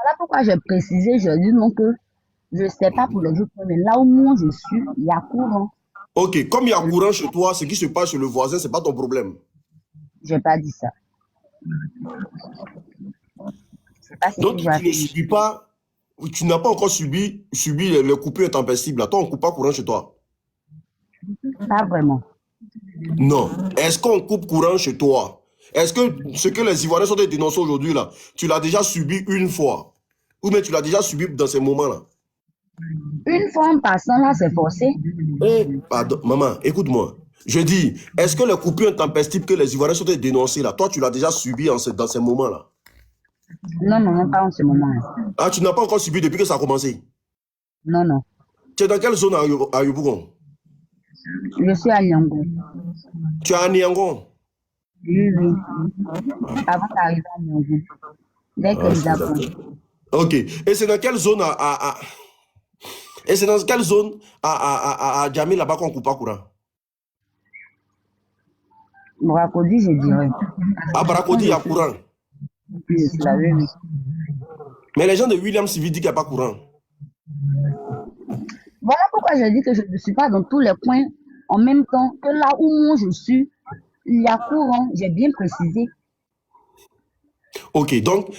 Voilà pourquoi j'ai précisé, je dis non que je ne sais pas pour les autres, mais là où moi je suis, il y a courant. Ok, comme il y a courant chez toi, ce qui se passe chez le voisin, ce n'est pas ton problème. Je n'ai pas dit ça. Donc tu ne subis pas, tu n'as pas encore subi les coupures intempestives. Là. Toi, on ne coupe pas courant chez toi. Pas vraiment. Non. Est-ce qu'on coupe courant chez toi? Est-ce que ce que les Ivoiriens sont dénoncés aujourd'hui, là, tu l'as déjà subi une fois? Ou bien tu l'as déjà subi dans ces moments-là? Une fois en passant, là, c'est forcé. Pardon, maman, écoute-moi. Je dis, est-ce que les coupures intempestives que les Ivoiriens sont dénoncés, là, toi, tu l'as déjà subi dans ces moments-là? Non, pas en ce moment-là. Ah, tu n'as pas encore subi depuis que ça a commencé? Non. Tu es dans quelle zone à Yopougon? Je suis à Niangon. Tu es à Niangon? Oui. Avant d'arriver à Niangon. Dès que nous avons. Ok. Et c'est dans quelle zone Et c'est dans quelle zone à Djamé là-bas qu'on coupe pas courant? Bracodi, je dirais. À Bracodi, il y a courant. Oui. Mais les gens de William Civil disent qu'il n'y a pas courant. Voilà pourquoi je dis que je ne suis pas dans tous les coins en même temps que là où moi je suis, il y a courant. J'ai bien précisé. Ok, donc,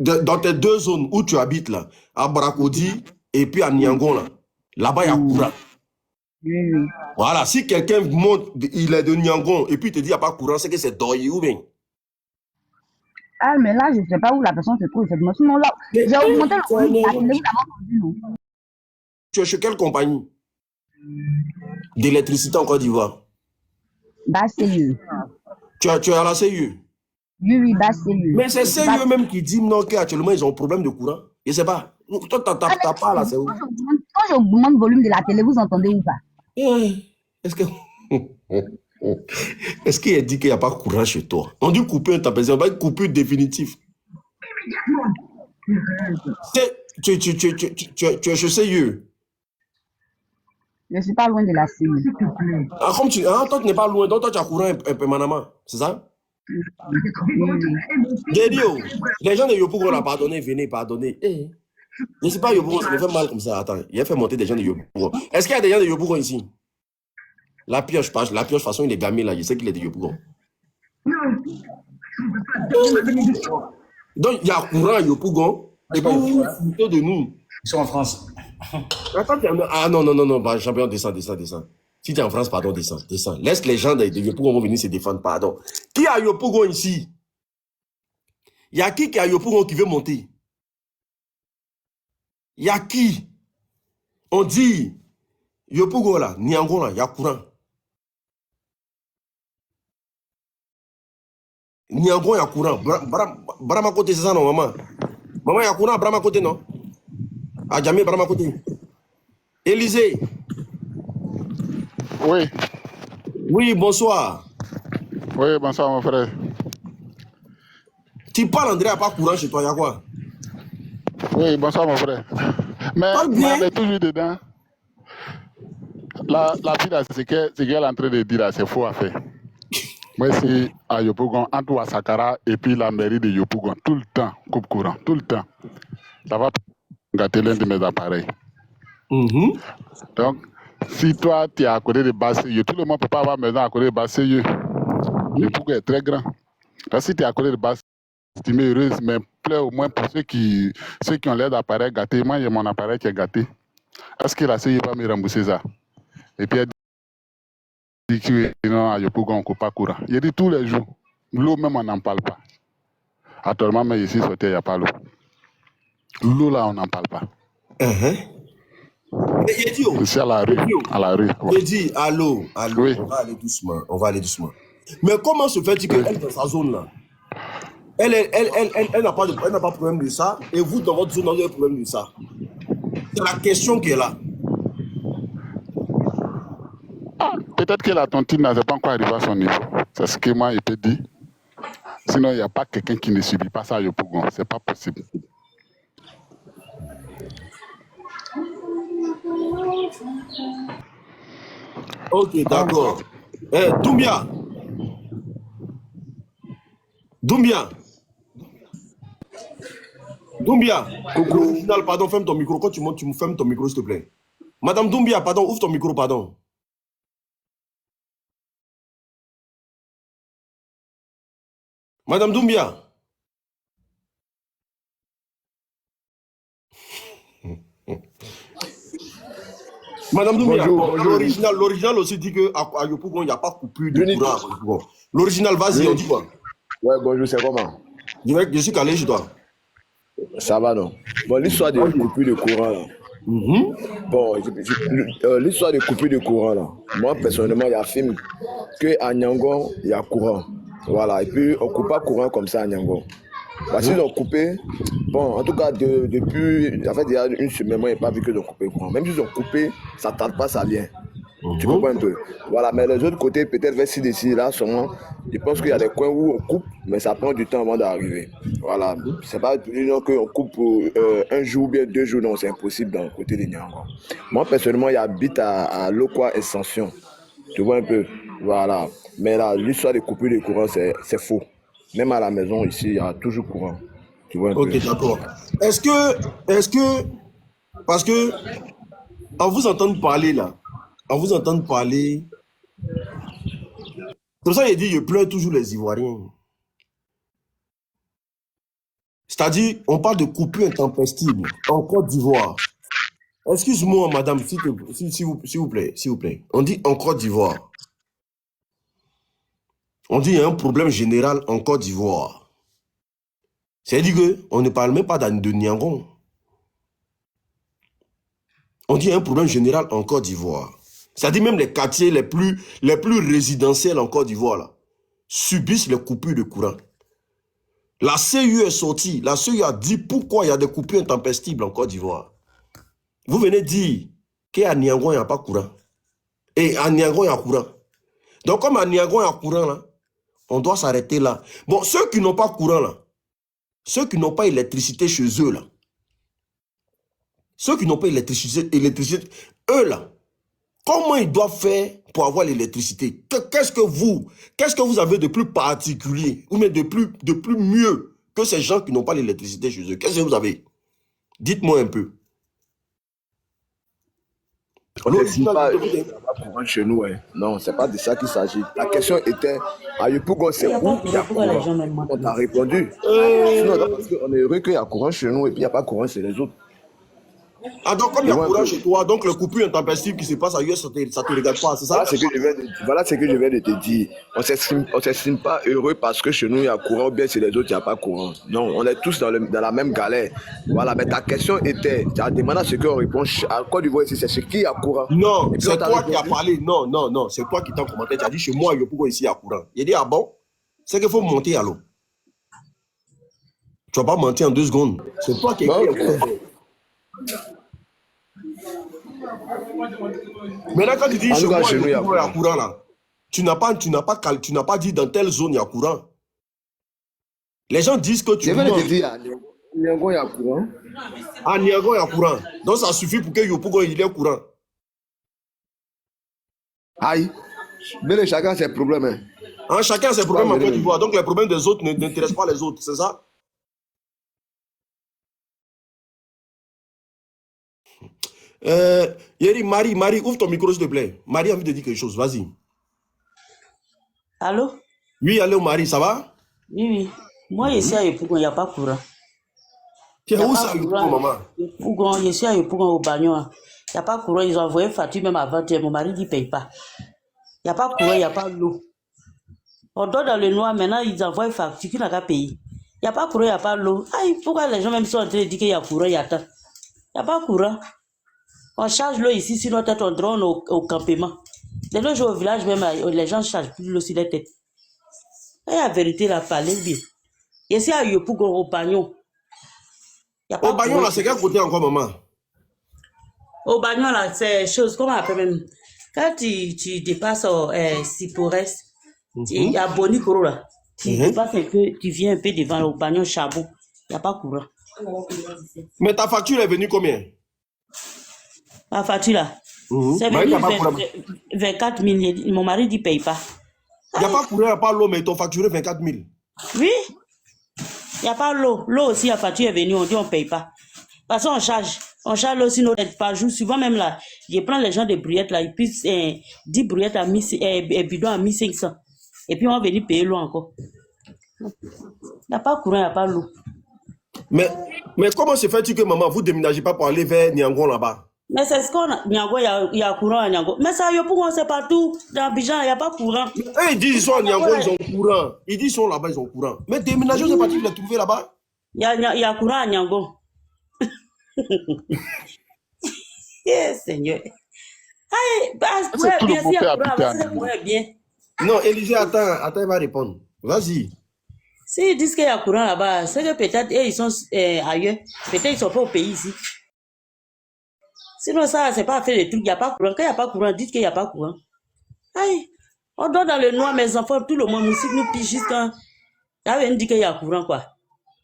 dans tes deux zones où tu habites là, à Bracodi et puis à Niangon là-bas il y a courant. Oui. Voilà, si quelqu'un monte, il est de Niangon et puis il te dit qu'il n'y a pas courant, c'est que c'est Doyi ou bien? Ah, mais là, je ne sais pas où la personne se trouve. Sinon, là, j'ai augmenté le volume de la télé, vous l'avez entendu, non? Tu es chez quelle compagnie d'électricité en Côte d'Ivoire? CIE. Tu es à la CIE? Oui, CIE. Mais c'est CIE même qui dit non, qu'actuellement ils ont un problème de courant. Je ne sais pas. Toi, t'as pas là, c'est où? Quand j'augmente le volume de la télé, vous entendez ou pas? Est-ce que... Est-ce qu'il a dit qu'il n'y a pas de courant chez toi? On dit couper un tapis, on va dire coupure définitive. Tu es sérieux? Je ne suis pas loin de la cible. Ah, comme tu, ah, toi, tu n'es pas loin, donc toi, tu as courant permanemment, c'est ça? J'ai dit, oh, les gens de Yopougon l'ont pardonné, venez pardonner. Je ne sais pas, Yopougon, ça me fait mal comme ça. Attends, il a fait monter des gens de Yopougon. Est-ce qu'il y a des gens de Yopougon ici? La pioche, de toute façon, il est gamé là, je sais qu'il est de Yopougon. Donc, il y a courant à Yopougon, et puis vous foutez de nous. Ils sont en France. Attends, ah non, bah, champion, descends. Si tu es en France, pardon, descends. Laisse les gens de Yopougon vont venir se défendre, pardon. Qui est à Yopougon ici? Il y a qui est à Yopougon qui veut monter? Il y a qui? On dit, Yopougon là, Niangon là, il y a courant. Niangon, il y a courant. Brama côté, c'est ça, non, maman? Maman, il y a courant à Brama côté, non? À Djamé, Brama côté. Élysée. Oui. Oui, bonsoir. Oui, bonsoir, mon frère. Tu parles, André, à pas courant chez toi, il y a quoi? Oui, bonsoir, mon frère. Mais elle est toujours dedans. La fille, là, ce qu'elle est en train de dire, là, c'est faux à faire. Moi, c'est à Yopougon, entre Ouassakara et puis la mairie de Yopougon. Tout le temps, coupe courant, tout le temps. Ça va gâter l'un de mes appareils. Donc, si toi, tu es à côté de Basseyeux, tout le monde ne peut pas avoir maison à côté de Basseyeux. Yopougon est très grand. Donc, si tu es à côté de Basseyeux, tu m'es heureuse, mais plaît au moins pour ceux qui ont l'air d'appareil gâté. Moi, il y a mon appareil qui est gâté. Est-ce que la CIE va me rembourser ça? Et puis, elle dit que non, à Yopougon, on ne coupe pas courant. Il dit tous les jours. L'eau, même, on n'en parle pas. Actuellement, mais ici, il n'y a pas l'eau. L'eau, là, on n'en parle pas. Mais il dit, c'est à la rue. À la rue. Il dit, allô, oui. On va aller doucement. Mais comment se fait-il qu'elle, dans sa zone, là, elle n'a pas de problème de ça, et vous, dans votre zone, vous avez un problème de ça? C'est la question qui est là. Peut-être que la tontine n'a pas encore arrivé à son niveau. C'est ce que moi, il peut dire. Sinon, il n'y a pas quelqu'un qui ne subit pas ça à Yopougon. Ce n'est pas possible. Ok, d'accord. Doumbia. Coucou. Original, pardon, ferme ton micro. Quand tu montes, tu me fermes ton micro, s'il te plaît. Madame Doumbia, pardon, ouvre ton micro, pardon. Madame Doumbia. Madame Doumbia, l'original aussi dit qu'à Yopougon, il n'y a pas coupure de courant. L'original, vas-y, on dit quoi? Ouais, bonjour, c'est comment? Je suis calé chez toi. Ça va, non? Bon, l'histoire de coupure de courant, là. Bon, l'histoire de coupure de courant, là. Moi, personnellement, j'affirme qu'à Niangon, il y a courant. Voilà, et puis on ne coupe pas courant comme ça à Niangon. Parce qu'ils ont coupé, bon, en tout cas, depuis, en fait, il y a une semaine, moi, je n'ai pas vu qu'ils ont coupé le courant. Même s'ils ont coupé, ça ne tarde pas, ça vient. Tu comprends un peu? Voilà, mais les autres côtés, peut-être vers ci, là, sûrement, je pense qu'il y a des coins où on coupe, mais ça prend du temps avant d'arriver. Voilà, c'est pas qu'on coupe pour un jour ou bien 2 jours, non, c'est impossible dans le côté de Niangon. Moi, personnellement, j'habite à Lokwa Extension. Tu vois un peu? Voilà. Mais là, l'histoire de coupure de courant, c'est faux. Même à la maison, ici, il y a toujours courant. Tu vois un peu? Ok, d'accord. Est-ce que, parce que, en vous entendant parler là, c'est pour ça qu'il dit, je pleure toujours les Ivoiriens. C'est-à-dire, on parle de coupure intempestive en Côte d'Ivoire. Excuse-moi, madame, s'il vous plaît. On dit en Côte d'Ivoire. On dit qu'il y a un problème général en Côte d'Ivoire. C'est-à-dire qu'on ne parle même pas de Niangon. On dit qu'il y a un problème général en Côte d'Ivoire. C'est-à-dire même les quartiers les plus résidentiels en Côte d'Ivoire là, subissent les coupures de courant. La CEU est sortie. La CEU a dit pourquoi il y a des coupures intempestives en Côte d'Ivoire. Vous venez dire qu'à Niangon, il n'y a pas courant. Et à Niangon, il y a courant. Donc, comme à Niagon, il y a courant là, on doit s'arrêter là. Bon, ceux qui n'ont pas courant là, ceux qui n'ont pas électricité chez eux là, ceux qui n'ont pas électricité, eux là, comment ils doivent faire pour avoir l'électricité? Qu'est-ce que vous avez de plus particulier ou même de plus mieux que ces gens qui n'ont pas l'électricité chez eux? Qu'est-ce que vous avez? Dites-moi un peu. On n'estime pas courant chez nous. Hein. Non, c'est pas de ça qu'il s'agit. La question était, à Yopougon, c'est où il y a courant? On t'a répondu. Sinon, parce qu'on est heureux qu'il y a courant chez nous et puis il n'y a pas courant chez les autres. Ah donc comme il y a courant chez toi, donc le coupure intempestif qui se passe ailleurs, ça te regarde pas, c'est ça? Voilà ce que je viens de te dire. On ne s'estime pas heureux parce que chez nous il y a courant ou bien chez les autres il n'y a pas courant. Non, on est tous dans la même galère. Voilà, mais ta question était, tu as demandé à ce qu'on répond à Côte d'Ivoire ici, c'est chez qui il y a courant? Non, c'est toi qui as parlé. Non, c'est toi qui t'as commenté. Tu as dit chez moi, pourquoi ici il y a courant? Il a dit, ah bon? C'est qu'il faut monter à l'eau. Tu vas pas mentir en 2 secondes. C'est toi qui as écrit. Maintenant, quand tu dis chez moi, il y a courant là, tu n'as pas dit dans telle zone il y a courant. Les gens disent que tu mens. À Niagon, il y a courant. À Niagon, il y a courant. Donc ça suffit pour que Yopougon il ait courant. Aïe. Mais chacun a ses problèmes. Hein. Hein, chacun a ses problèmes en Côte d'Ivoire. Donc les problèmes des autres n'intéressent pas les autres, c'est ça? Yeri, Marie, ouvre ton micro s'il te plaît. Marie a envie de dire quelque chose, vas-y. Allô? Oui, allô Marie, ça va? Oui. Moi, ici à Yopougon, il n'y a pas courant. Tu es où ça, Yopougon, maman? Yopougon, ici à Yopougon, au Bagnon. Il n'y a pas courant, ils ont envoyé facture même avant hier. Mon mari dit ne paye pas. Il n'y a pas courant, il n'y a pas l'eau. On dort dans le noir, maintenant ils envoient facture qui n'a qu'à payer. Il n'y a pas courant, il n'y a pas l'eau. Aïe, pourquoi les gens même sont en train de dire qu'il y a courant, il y a tant? Il n'y a pas courant. On charge l'eau ici, sinon peut-être on drone au campement. Les deux jours au village, même, les gens ne chargent plus l'eau sur les têtes. Et la vérité, la parler bien. Ici à Yopougon, au Bagnon. Au Bagnon, là, c'est quel côté encore, maman? Au Bagnon, là, c'est chose, comment on appelle même? Quand tu dépasses Siporès, il y a Bonicoro, là. Tu dépasses un peu, tu viens un peu devant au Bagnon Charbon. Il n'y a pas courant. Mais ta facture est venue combien? Ma facture là, c'est venu 24 000. Mon mari dit paye pas. Il n'y a pas courant, il n'y a pas l'eau, mais ils t'ont facturé 24 000. Oui, il n'y a pas l'eau. L'eau aussi, la facture est venue, on dit on ne paye pas. Parce qu'on charge l'eau sinon par jour. Souvent même là, je prends les gens de brouillettes là, ils puissent 10 brouillettes à bidon à 1500. Et puis on va venir payer l'eau encore. Il n'y a pas courant, il n'y a pas l'eau. Mais comment se fait-il que maman, vous ne déménagez pas pour aller vers Niangon là-bas? Mais c'est ce qu'on a. Niango, il y a courant à Niango. Mais ça, Yopougon, c'est partout. Dans Abidjan, il n'y a pas courant. Eux, ils disent qu'ils sont à Niango, ils ont courant. Ils disent qu'ils sont là-bas, ils ont courant. Mais déménager, c'est parti, vous les trouvez là-bas? Il y a courant à Niango. Yes, Seigneur. Aïe, ouais, bien, s'il y a courant, bien. Non, Élisée, attends, il va répondre. Vas-y. S'ils disent qu'il y a courant là-bas, c'est que peut-être ils sont ailleurs. Peut-être ils ne sont pas au pays ici. Sinon, ça, c'est pas fait de trucs. Il n'y a pas courant. Quand il n'y a pas courant, dites qu'il n'y a pas courant. Aïe, on dort dans le noir, mes enfants, tout le monde nous piche juste quand. Là, on dit qu'il y a courant, quoi.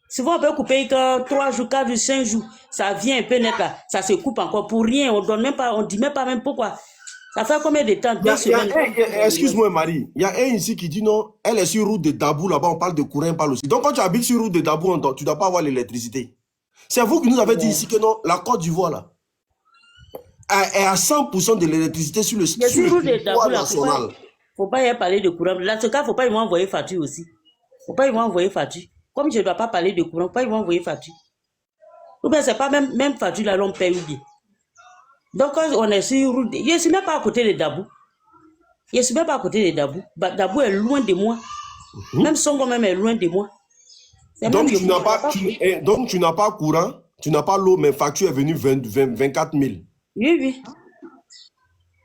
Souvent, on peut couper quand 3 jours, 4 jours, 5 jours. Ça vient un peu net là. Ça se coupe encore pour rien. On donne même pas, on dit même pas même pourquoi. Ça fait combien de temps? 2 semaines. Excuse-moi, Marie. Il y a un ici qui dit non, elle est sur route de Dabou, là-bas, on parle de courant, on parle aussi. Donc, quand tu habites sur route de Dabou, tu ne dois pas avoir l'électricité. C'est vous qui nous avez dit ici que non, la Côte d'Ivoire, là, est à 100% de l'électricité sur le territoire national. Faut pas y parler de courant. Là, ce cas, faut pas y envoyer facture aussi. Faut pas y envoyer facture. Comme je ne dois pas parler de courant, faut pas y envoyer facture. Ou bien, c'est pas même facture là, l'on paye ou bien. Donc, quand on est sur route, je ne suis même pas à côté de Dabou. Je ne suis même pas à côté de Dabou. Dabou est loin de moi. Même Songo même est loin de moi. Donc, tu n'as pas courant, tu n'as pas l'eau, mais facture est venue 24 000. Oui.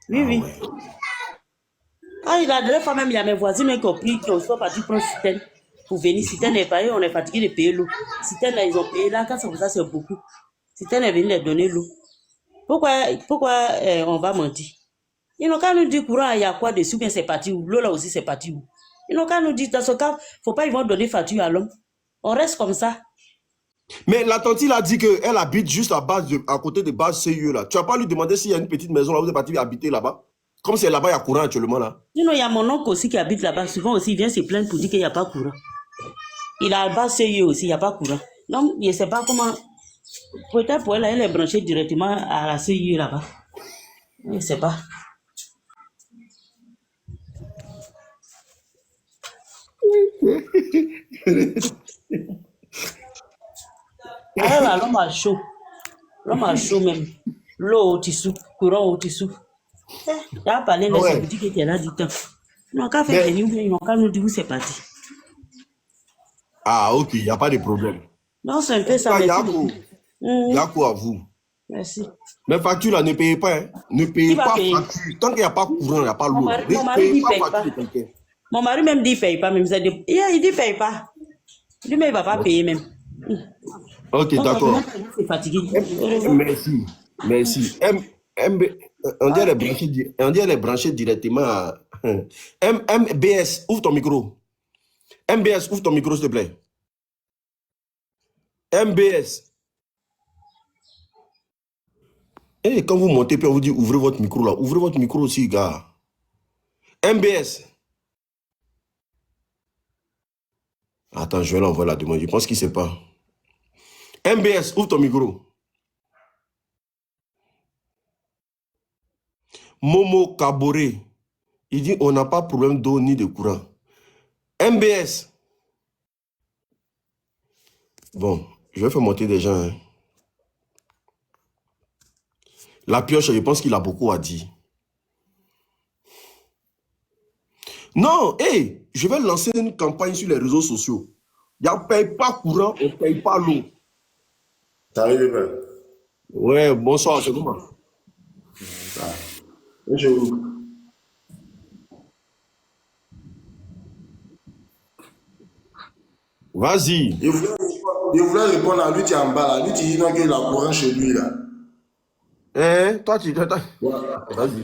Ouais. Ah, la dernière fois même, il y a mes voisins qui ont pris, qui sont partis prendre citerne pour venir. Citerne est payé, on est fatigué de payer l'eau. Citerne, là, ils ont payé là, quand ça c'est beaucoup. Citerne est venu les donner l'eau. Pourquoi on va mentir? Ils n'ont qu'à nous dire courant, il y a quoi dessus, bien c'est parti où. L'eau là aussi, c'est parti où. Ils n'ont qu'à nous dire, dans ce cas, il ne faut pas, ils vont donner facture à l'homme. On reste comme ça. Mais la tante, il a dit qu'elle habite juste à côté de base CIE là. Tu vas pas lui demander s'il y a une petite maison là, vous êtes parti habiter là-bas? Comme c'est là-bas, il y a courant actuellement là. Sinon, il y a mon oncle aussi qui habite là-bas. Souvent aussi, il vient se plaindre pour dire qu'il n'y a pas courant. Il a bas CIE aussi, il n'y a pas courant. Donc, je ne sais pas comment. Peut-être pour elle, elle est branchée directement à la CIE là-bas. Je ne sais pas. Alors là, l'homme a chaud. L'homme a chaud même. L'eau au tissou, courant au tissou. Il a parlé de Ouais. ça, dit qu'il a dit tant. Ils n'ont qu'à faire Mais, venir, ils n'ont qu'à nous dire où c'est parti. ah, ok, il n'y a pas de problème. Non, c'est un peu ça, Ah, merci beaucoup. Yako à vous. Merci. Mais facture là, ne payez pas. Hein. Ne payez Qui va pas payer? facture. Tant qu'il n'y a pas courant, il n'y a pas Mon l'eau. mari Ne dit payez qu'il pas paye pas. facture de quelqu'un. Mon mari même dit qu'il ne paye pas, même. Il dit qu'il ne paye pas. Lui-même, il ne va pas payer même. Ok, Donc, d'accord. franchement, c'est fatigué. Au revoir. Merci. Merci. On dit elle est branchée directement à MBS. Ouvre ton micro. MBS, ouvre ton micro, s'il te plaît. MBS. Et quand vous montez, puis on vous dit ouvrez votre micro là. Ouvrez votre micro aussi, gars. MBS. Attends, je vais l'envoyer la demande. Je pense qu'il ne sait pas. MBS, ouvre ton micro. Momo Kaboré. Il dit on n'a pas de problème d'eau ni de courant. MBS. Bon, je vais faire monter des gens. Hein. La pioche, je pense qu'il a beaucoup à dire. Non, hey, je vais lancer une campagne sur les réseaux sociaux. Il ne paye pas courant, on ne paye pas l'eau. Salut, père. Ouais, bonsoir, c'est comment? Vas-y. Il voulait répondre à lui, tu es en bas là. Lui, tu dis non, qu'il a courant chez lui là. Hein? Toi, tu...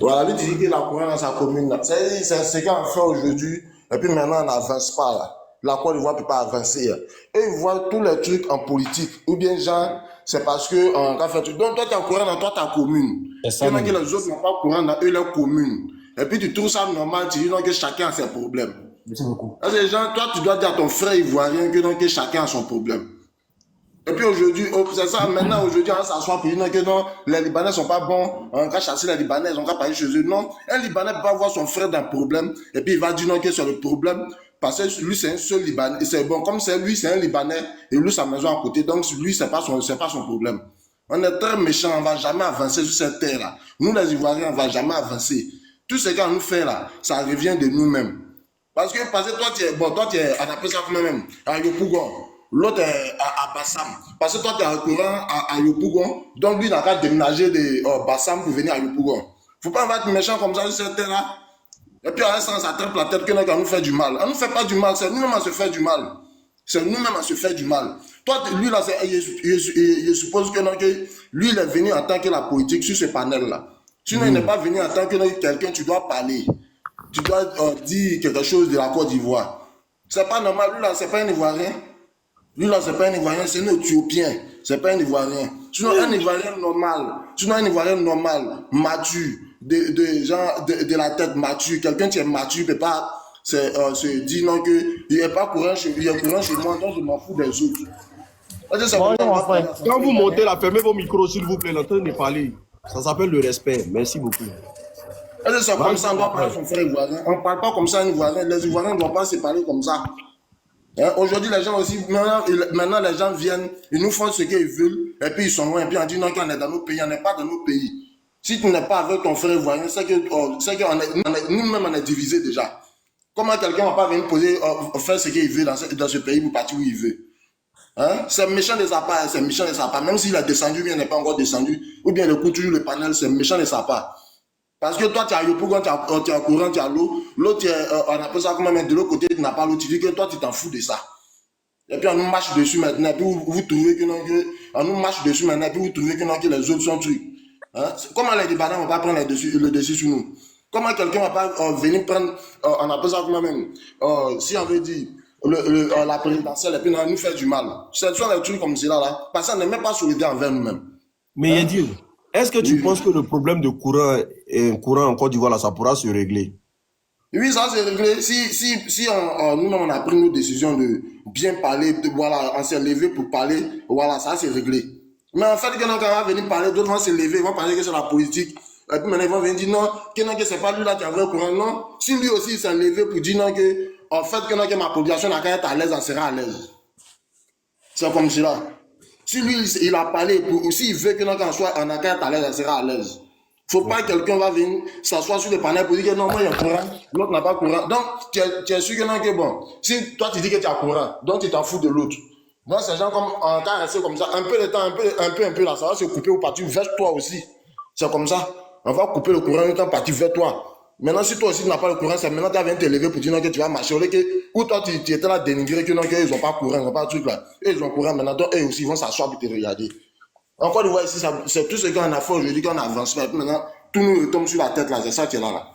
Voilà, lui, tu dis qu'il a courant dans sa commune là. C'est ce qu'on fait aujourd'hui. Et puis maintenant, on n'avance pas là. La Côte d'Ivoire ne peut pas avancer. Là. Et ils voient tous les trucs en politique. Ou bien, genre, c'est parce que on a fait tout. Donc, toi, tu as courant dans toi, ta commune. Il y en a que les autres n'ont pas courant dans eux, leur commune. Et puis, tu trouves ça normal, tu dis non, que chacun a ses problèmes. Merci beaucoup. Parce que, genre, toi, tu dois dire à ton frère ivoirien que, non, que chacun a son problème. Et puis aujourd'hui, c'est ça, maintenant, aujourd'hui, on s'assoit pour dire que non, les Libanais sont pas bons, on va chasser les Libanais, on va parler chez eux. Non, un Libanais peut pas voir son frère d'un problème, et puis il va dire non, que c'est le problème, parce que lui, c'est un seul Libanais, et c'est bon, comme c'est lui, c'est un Libanais, et lui, sa maison à côté, donc lui, c'est pas son problème. On est très méchants, on va jamais avancer sur cette terre-là. Nous, les Ivoiriens, on va jamais avancer. Tout ce qu'on nous fait là, ça revient de nous-mêmes. Parce que toi, tu es, bon, toi, tu es, on appelle ça comment même, à Yopougon. L'autre est à Bassam. Parce que toi, tu es au courant à Yopougon. Donc, lui, il n'a qu'à déménager de Bassam pour venir à Yopougon. Il ne faut pas être méchant comme ça sur cette terre-là. Et puis, à un sens, ça trappe la tête que nous, on nous fait du mal. On ne nous fait pas du mal, c'est nous-mêmes à se faire du mal. C'est nous-mêmes à se faire du mal. Toi, lui, là, je suppose que, non, que lui, il est venu en tant que la politique sur ce panel-là. Sinon, il n'est pas venu en tant que quelqu'un, tu dois parler. Tu dois dire quelque chose de la Côte d'Ivoire. C'est pas normal, lui, là, c'est pas un Ivoirien. Lui, là, c'est pas un Ivoirien, c'est un Éthiopien. C'est pas un Ivoirien. Sinon, un Ivoirien normal, mature, de la tête mature, quelqu'un qui est mature, peut pas se dire non, qu'il n'est pas courant chez lui, il est courant chez moi, donc je m'en fous des autres. Quand vous montez là, fermez vos micros, s'il vous plaît, en train de parler. Ça s'appelle le respect. Merci beaucoup. C'est comme ça, on doit parler à son frère ivoirien. On ne parle pas comme ça à un Ivoirien. Les Ivoiriens ne doivent pas se parler comme ça. Hein? Aujourd'hui, les gens aussi, maintenant, les gens viennent, ils nous font ce qu'ils veulent, et puis ils sont loin, et puis on dit non, qu'on est dans nos pays, on n'est pas dans nos pays. Si tu n'es pas avec ton frère ivoirien, c'est que nous-mêmes, on est divisés déjà. Comment quelqu'un ne va pas venir faire ce qu'il veut dans ce pays pour partir où il veut? Hein? C'est méchant de sa part, c'est méchant de sa part. Même s'il a descendu, ou bien il n'est pas encore descendu, ou bien il écoute toujours le panel, c'est méchant de sa part. Parce que toi, tu as Yopougon, tu as courant, tu as l'eau. L'autre, on appelle ça comment mettre de l'autre côté, tu n'as pas l'eau. Tu dis que toi, tu t'en fous de ça. Et puis, on nous marche dessus maintenant. Et puis, vous trouvez que non, on nous marche dessus maintenant. Et puis, vous trouvez que non, que les autres sont trucs. Hein? Comment les Libanais ne vont pas prendre le dessus sur nous? Comment quelqu'un va pas venir prendre, on appelle ça comment même, si on veut dire, la présidentielle et puis nous faire du mal. Ce sont les trucs comme cela là, parce qu'on n'est même pas solidaire envers nous-mêmes. Mais Hein? Yedir, est-ce que tu Oui. penses que le problème de courant en Côte d'Ivoire, là, ça pourra se régler? Oui, ça c'est réglé. Si on a pris nos décisions de bien parler, voilà, on s'est levé pour parler, voilà, ça c'est réglé. Mais en fait, quand on va venir parler, d'autres vont se lever, ils vont parler que c'est la politique. Et puis maintenant, ils vont venir dire non, que c'est pas lui là qui avait le courant. Non, si lui aussi il s'est levé pour dire non, que en fait, que ma population n'a qu'à être à l'aise, elle sera à l'aise. C'est comme cela. Si lui il a parlé, ou s'il veut que qu'on soit en qu'à être à l'aise, elle sera à l'aise. Faut pas que quelqu'un va venir s'asseoir sur le panel pour dire que non, moi il y a courant, l'autre n'a pas courant. Donc, tu es sûr que non, que bon. Si toi tu dis que tu as courant, donc tu t'en fous de l'autre. Donc, ces gens comme, en cas resté comme ça, un peu de temps, un peu là, ça va se couper ou partir vers toi aussi. C'est comme ça. On va couper le courant, le temps partir vers toi. Maintenant, si toi aussi tu n'as pas le courant, c'est maintenant tu viens te lever pour dire non, que tu vas marcher. Ou toi tu étais là dénigrer que non, qu'ils n'ont pas courant, ils n'ont pas de truc là. Et ils ont courant maintenant, donc eux aussi ils vont s'asseoir pour te regarder. Encore une fois, ici, c'est tout ce qu'on a fait aujourd'hui, qu'on avance. Maintenant, tout nous retombe sur la tête là, c'est ça qui est là.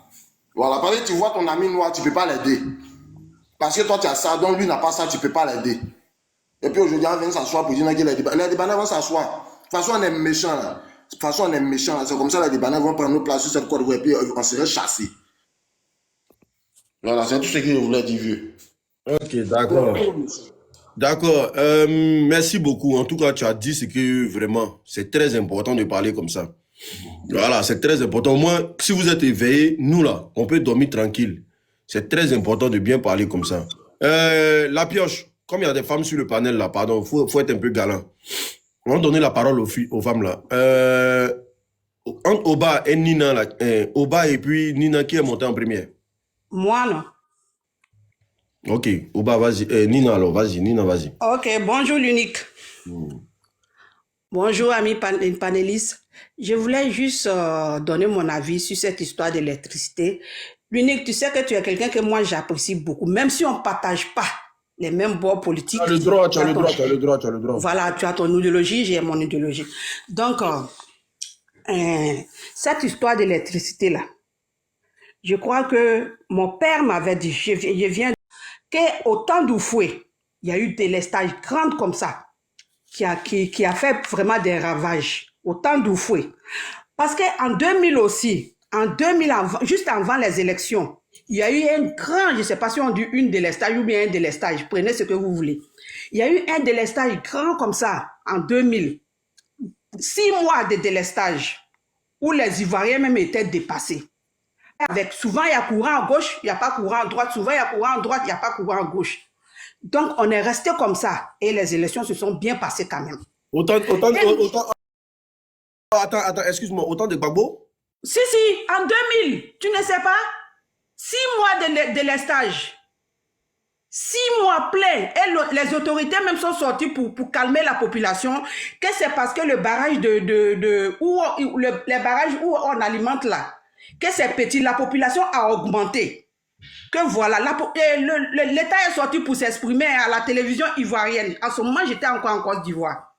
Voilà, parce que tu vois ton ami noir, tu ne peux pas l'aider. Parce que toi tu as ça, donc lui n'a pas ça, tu ne peux pas l'aider. Et puis aujourd'hui, on vient s'asseoir pour dire que les Libanais vont s'asseoir. De toute façon, on est méchants là. De toute façon, on est méchants là. C'est comme ça, les Libanais vont prendre nos places sur cette côte et puis on serait chassés. Voilà, c'est tout ce que je voulais dire, vieux. Ok, d'accord. D'accord. Merci beaucoup. En tout cas, tu as dit ce que vraiment, c'est très important de parler comme ça. Voilà, c'est très important. Au moins, si vous êtes éveillés, nous là, on peut dormir tranquille. C'est très important de bien parler comme ça. La pioche, comme il y a des femmes sur le panel là, pardon, faut être un peu galant. On va donner la parole aux femmes là. Entre Oba et Nina là, Oba et puis Nina, qui est monté en première? Moi, non. Ok, Oba, vas-y. Nina, alors, vas-y. Nina, vas-y. Ok, bonjour l'unique. Bonjour amis panélistes. Je voulais juste donner mon avis sur cette histoire d'électricité. L'unique, tu sais que tu es quelqu'un que moi j'apprécie beaucoup, même si on ne partage pas les mêmes bords politiques. Tu as le droit, tu as le droit, tu as le droit, tu as le droit. Voilà, tu as ton idéologie, j'ai mon idéologie. Donc, cette histoire d'électricité là, je crois que mon père m'avait dit, je viens, qu'au temps d'Oufoué, il y a eu des délestage grands comme ça, qui a fait vraiment des ravages, au temps d'Oufoué. Parce qu'en 2000 aussi, en 2000, juste avant les élections, il y a eu un grand, je ne sais pas si on dit une délestage ou bien un délestage, prenez ce que vous voulez. Il y a eu un délestage grand comme ça, en 2000. 6 mois de délestage, où les Ivoiriens même étaient dépassés. Avec souvent il y a courant à gauche, il n'y a pas courant à droite, souvent il y a courant à droite, il n'y a pas courant à gauche. Donc on est resté comme ça et les élections se sont bien passées quand même. Attends, excuse-moi, autant de Gbagbo? Si, en 2000, tu ne sais pas? 6 mois de délestage. 6 mois pleins. Et les autorités même sont sorties pour calmer la population. Que c'est parce que le barrage les barrages où on alimente là, que c'est petit, la population a augmenté. Que voilà, l'État est sorti pour s'exprimer à la télévision ivoirienne. En ce moment, j'étais encore en Côte d'Ivoire.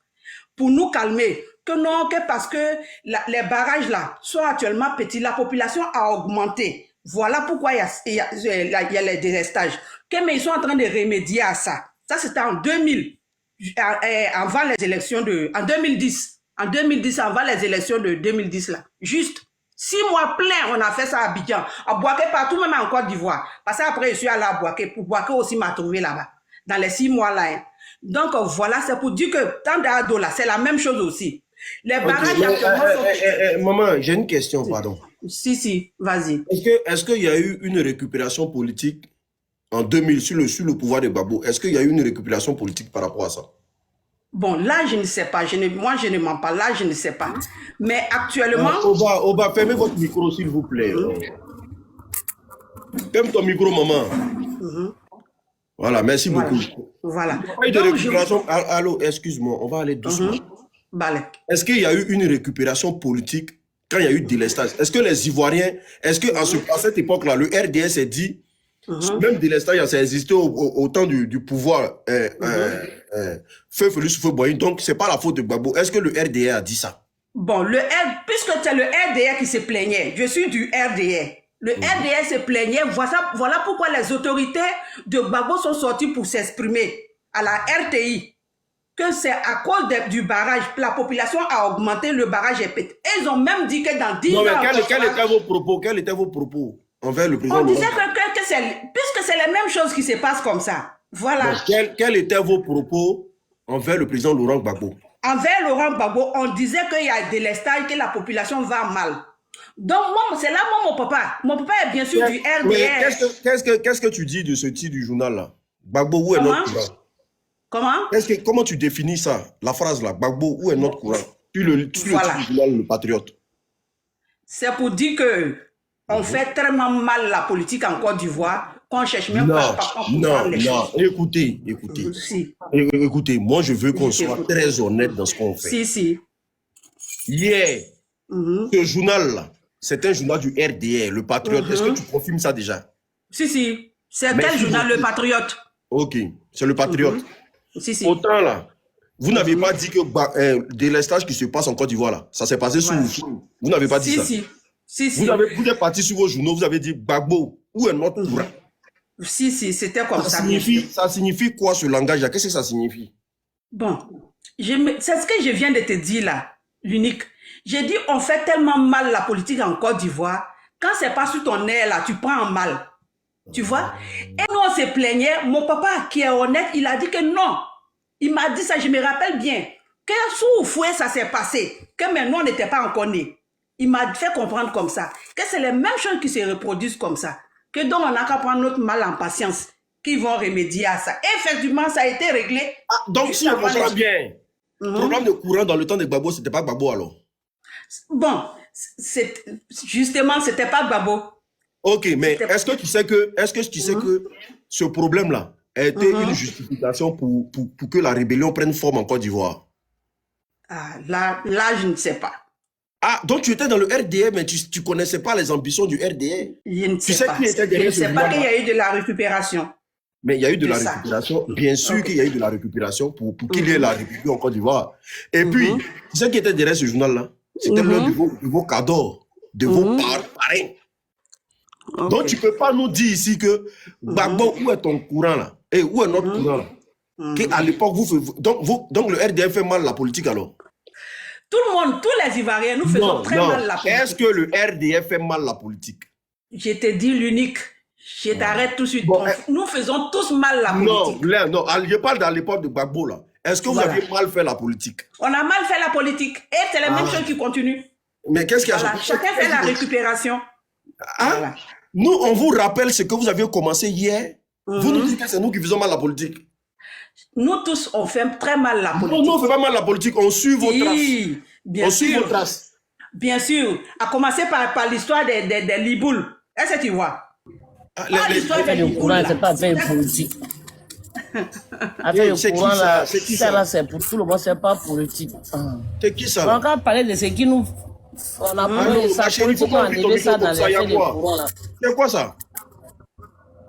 Pour nous calmer. Que non, que parce que les barrages là sont actuellement petits, la population a augmenté. Voilà pourquoi il y a les délestages. Mais ils sont en train de remédier à ça. Ça, c'était en 2000, avant les élections en 2010. En 2010, avant les élections de 2010 là. Juste 6 mois pleins, on a fait ça à Abidjan, à Bouaké, partout, même en Côte d'Ivoire. Parce qu'après, je suis allé à Bouaké. Pour Bouaké aussi m'a trouvé là-bas. Dans les 6 mois là. Hein. Donc voilà, c'est pour dire que tant d'ado là, c'est la même chose aussi. Les barrages actuellement maman, j'ai une question, pardon. Si, vas-y. Est-ce qu'il y a eu une récupération politique en 2000 sur le pouvoir de Gbagbo? Est-ce qu'il y a eu une récupération politique par rapport à ça? Bon, là, je ne sais pas. Moi, je ne mens pas. Là, je ne sais pas. Mais actuellement... Oba, fermez votre micro, s'il vous plaît. Ferme ton micro, maman. Voilà, merci beaucoup. Voilà. De récupération... Allô, excuse-moi, on va aller doucement. Est-ce qu'il y a eu une récupération politique quand il y a eu délestage? Est-ce que les Ivoiriens, à cette époque-là, le RDS s'est dit, même délestage, ça existait au temps du pouvoir Feu Félix Houphouët-Boigny, donc c'est pas la faute de Gbagbo. Est-ce que le RDA a dit ça? Bon, puisque c'est le RDA qui se plaignait, je suis du RDA. Le RDR se plaignait. Voilà pourquoi les autorités de Gbagbo sont sorties pour s'exprimer à la RTI. Que c'est à cause du barrage. La population a augmenté, le barrage est pété. Et ils ont même dit que dans 10 ans... Quels étaient vos propos envers le président? On disait puisque c'est les mêmes choses qui se passent comme ça. Voilà. Quels étaient vos propos envers le président Laurent Gbagbo? Envers Laurent Gbagbo, on disait qu'il y a des délestage, que la population va mal. Donc, c'est là, mon papa est bien sûr du RDR. Mais qu'est-ce que tu dis de ce titre du journal là? Gbagbo, où est notre courant? Comment? Comment tu définis ça, la phrase là? Gbagbo, où est notre courant? Le titre du journal Le Patriote. C'est pour dire que on fait tellement mal la politique en Côte d'Ivoire qu'on cherche même pas à comprendre les choses. Écoutez, moi je veux qu'on soit très honnête dans ce qu'on fait. Si. Hier, ce journal-là, c'est un journal du RDR, Le Patriote. Est-ce que tu confirmes ça déjà? Si. C'est quel journal, Le Patriote? Ok, c'est Le Patriote. Si. Autant là, vous n'avez pas dit que délestage qui se passe en Côte d'Ivoire là, ça s'est passé sous vous. Vous n'avez pas dit ça. Si. Vous êtes parti sur vos journaux, vous avez dit Gbagbo, où est notre courant? Si, c'était comme ça. Ça signifie quoi ce langage-là? Qu'est-ce que ça signifie? Bon, c'est ce que je viens de te dire là, l'unique. J'ai dit, on fait tellement mal la politique en Côte d'Ivoire. Quand c'est pas sous ton nez là, tu prends en mal. Tu vois? Et nous, on se plaignait. Mon papa, qui est honnête, il a dit que non. Il m'a dit ça, je me rappelle bien. Que sous fouet, ça s'est passé. Que maintenant, on n'était pas encore nés. Il m'a fait comprendre comme ça. Que c'est les mêmes choses qui se reproduisent comme ça. Que donc, on n'a qu'à prendre notre mal en patience. Qui vont remédier à ça. Et effectivement, ça a été réglé. Donc, si on comprend bien, problème de courant dans le temps de Gbagbo, c'était pas Gbagbo alors? Bon, justement, c'était pas Gbagbo. Ok, mais est-ce que tu sais que ce problème-là a été une justification pour que la rébellion prenne forme en Côte d'Ivoire? Là, je ne sais pas. Donc tu étais dans le RDR, mais tu ne connaissais pas les ambitions du RDR? Je ne sais pas. Je ne sais pas qu'il y a eu de la récupération. Mais il y a eu de la récupération, bien sûr qu'il y a eu de la récupération pour qu'il y ait la rébellion en Côte d'Ivoire. Et puis, tu sais qui était derrière ce journal-là? C'était l'un de vos cadeaux, de vos parrains. Donc, tu ne peux pas nous dire ici que Gbagbo, où est ton courant là? Et où est notre courant là? Qu'à l'époque, donc le RDR fait mal la politique alors? Tout le monde, tous les Ivoiriens, nous faisons très mal la politique. Est-ce que le RDR fait mal la politique? Je te dis l'unique. Je t'arrête tout de suite. Nous faisons tous mal la politique. Non, je parle dans l'époque de Gbagbo là. Est-ce que vous aviez mal fait la politique? On a mal fait la politique. Et c'est les mêmes choses qui continuent. Mais qu'est-ce qu'il y a? Voilà. Chacun fait la récupération. Voilà. Nous, on vous rappelle ce que vous aviez commencé hier. Vous nous dites que c'est nous qui faisons mal la politique. Nous tous, on fait très mal la politique. Non, on ne fait pas mal la politique. On suit vos traces. Bien sûr. Bien sûr. À commencer par l'histoire des Liboules. Est-ce que tu vois? L'histoire des Liboules, c'est pas affaire politique. Affaire de courant, là, ça là, c'est pour tout le monde, c'est pas politique. C'est qui ça? On va parler de ce qui nous... On a parlé de ça, politiquement, on a enlevé ça dans les affaires de courant, là. C'est quoi ça?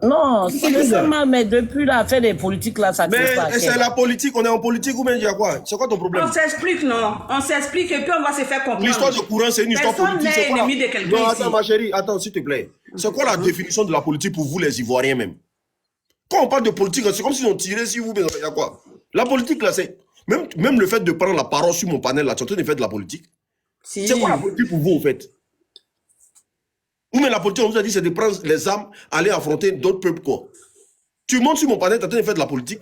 Non, c'est seulement, mais depuis l'affaire des politiques, là, ça ne se passe. Mais c'est la politique, on est en politique ou bien il y a quoi? C'est quoi ton problème? On s'explique, non? On s'explique et puis on va se faire comprendre. L'histoire de courant, c'est une histoire politique. Personne n'est ennemi de quelqu'un ici. Attends, ma chérie, attends, s'il te plaît. C'est quoi la définition de la politique pour vous, les Ivoiriens même? Quand on parle de politique, c'est comme si on tirait sur vous, mais il y a quoi? La politique, là, c'est... Même le fait de prendre la parole sur mon panel, là, tu es en train de faire de la politique. C'est quoi la politique pour vous, en fait? Ou mais la politique, on vous a dit, c'est de prendre les armes, aller affronter d'autres peuples, quoi. Tu montes sur mon panel, tu es en train de faire de la politique.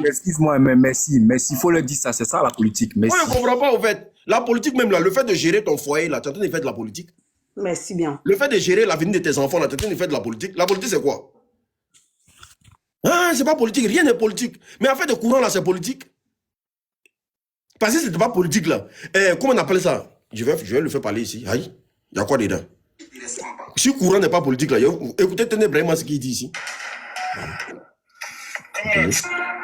Excuse-moi, mais merci, il faut le dire ça, c'est ça la politique. Merci. Moi, je ne comprends pas, en fait. La politique, même là, le fait de gérer ton foyer, là, tu es en train de faire de la politique. Merci bien. Le fait de gérer l'avenir de tes enfants, là, tu es en train de faire de la politique. La politique, c'est quoi? C'est pas politique, rien n'est politique. Mais en fait, le courant, là, c'est politique. Parce que c'était pas politique, là. Comment on appelle ça? Je vais le faire parler ici. Aïe, il y a quoi dedans? Si le courant n'est pas politique, là, écoutez, tenez Brahima ce qu'il dit ici.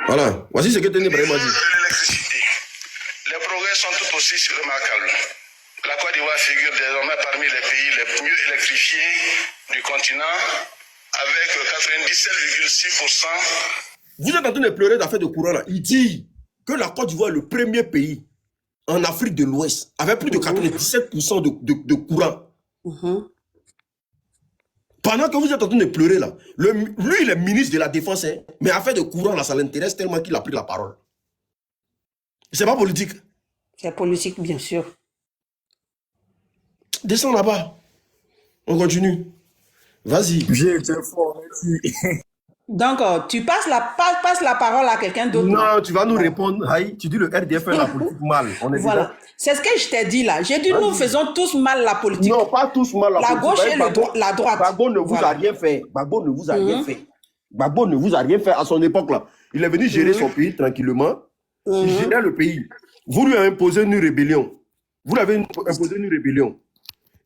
Voilà, voici ce que tenez Brahima dit. L'électricité. Les progrès sont tout aussi remarquables. La Côte d'Ivoire figure désormais parmi les pays les mieux électrifiés du continent, avec 97,6%. Vous êtes en train de pleurer d'affaires de courant, là. Il dit que la Côte d'Ivoire est le premier pays en Afrique de l'Ouest avec plus de 97% de courant. Pendant que vous êtes en train de pleurer là, lui, il est ministre de la Défense, hein, mais affaire de courant, là, ça l'intéresse tellement qu'il a pris la parole. C'est pas politique. C'est politique, bien sûr. Descends là-bas. On continue. Vas-y. J'ai été fort, merci. Donc, tu passes la parole à quelqu'un d'autre. Non, tu vas nous répondre. Aïe, tu dis le RDF fait la politique mal. On est Voilà. C'est ce que je t'ai dit là. J'ai dit, nous faisons tous mal la politique. Non, pas tous mal la politique. La gauche et la droite. Gbagbo ne vous a rien fait. Gbagbo ne vous a rien fait. Gbagbo ne vous a rien fait à son époque là. Il est venu gérer son pays tranquillement. Il gérait le pays. Vous lui avez imposé une rébellion. Vous l'avez imposé une rébellion.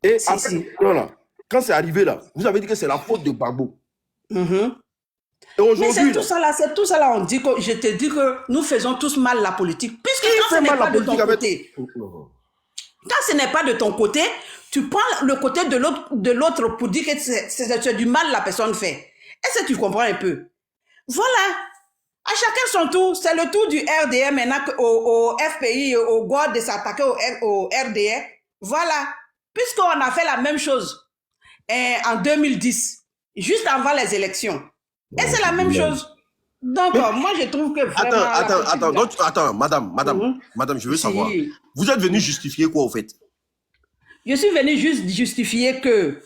Et après, là, quand c'est arrivé là, vous avez dit que c'est la faute de Gbagbo. Mais c'est tout ça là, on dit que je te dis que nous faisons tous mal la politique. Puisque quand ce n'est pas de ton côté, quand ce n'est pas de ton côté, tu prends le côté de l'autre pour dire que c'est du mal la personne fait. Est-ce que tu comprends un peu? Voilà. À chacun son tour. C'est le tour du RDR maintenant au FPI, au GOD de s'attaquer au RDR. Voilà. Puisqu'on a fait la même chose en 2010, juste avant les élections. Et c'est la même chose. Donc, moi, je trouve que vraiment... Attends, madame, je veux savoir. Vous êtes venu justifier quoi, au fait? Je suis venu juste justifier que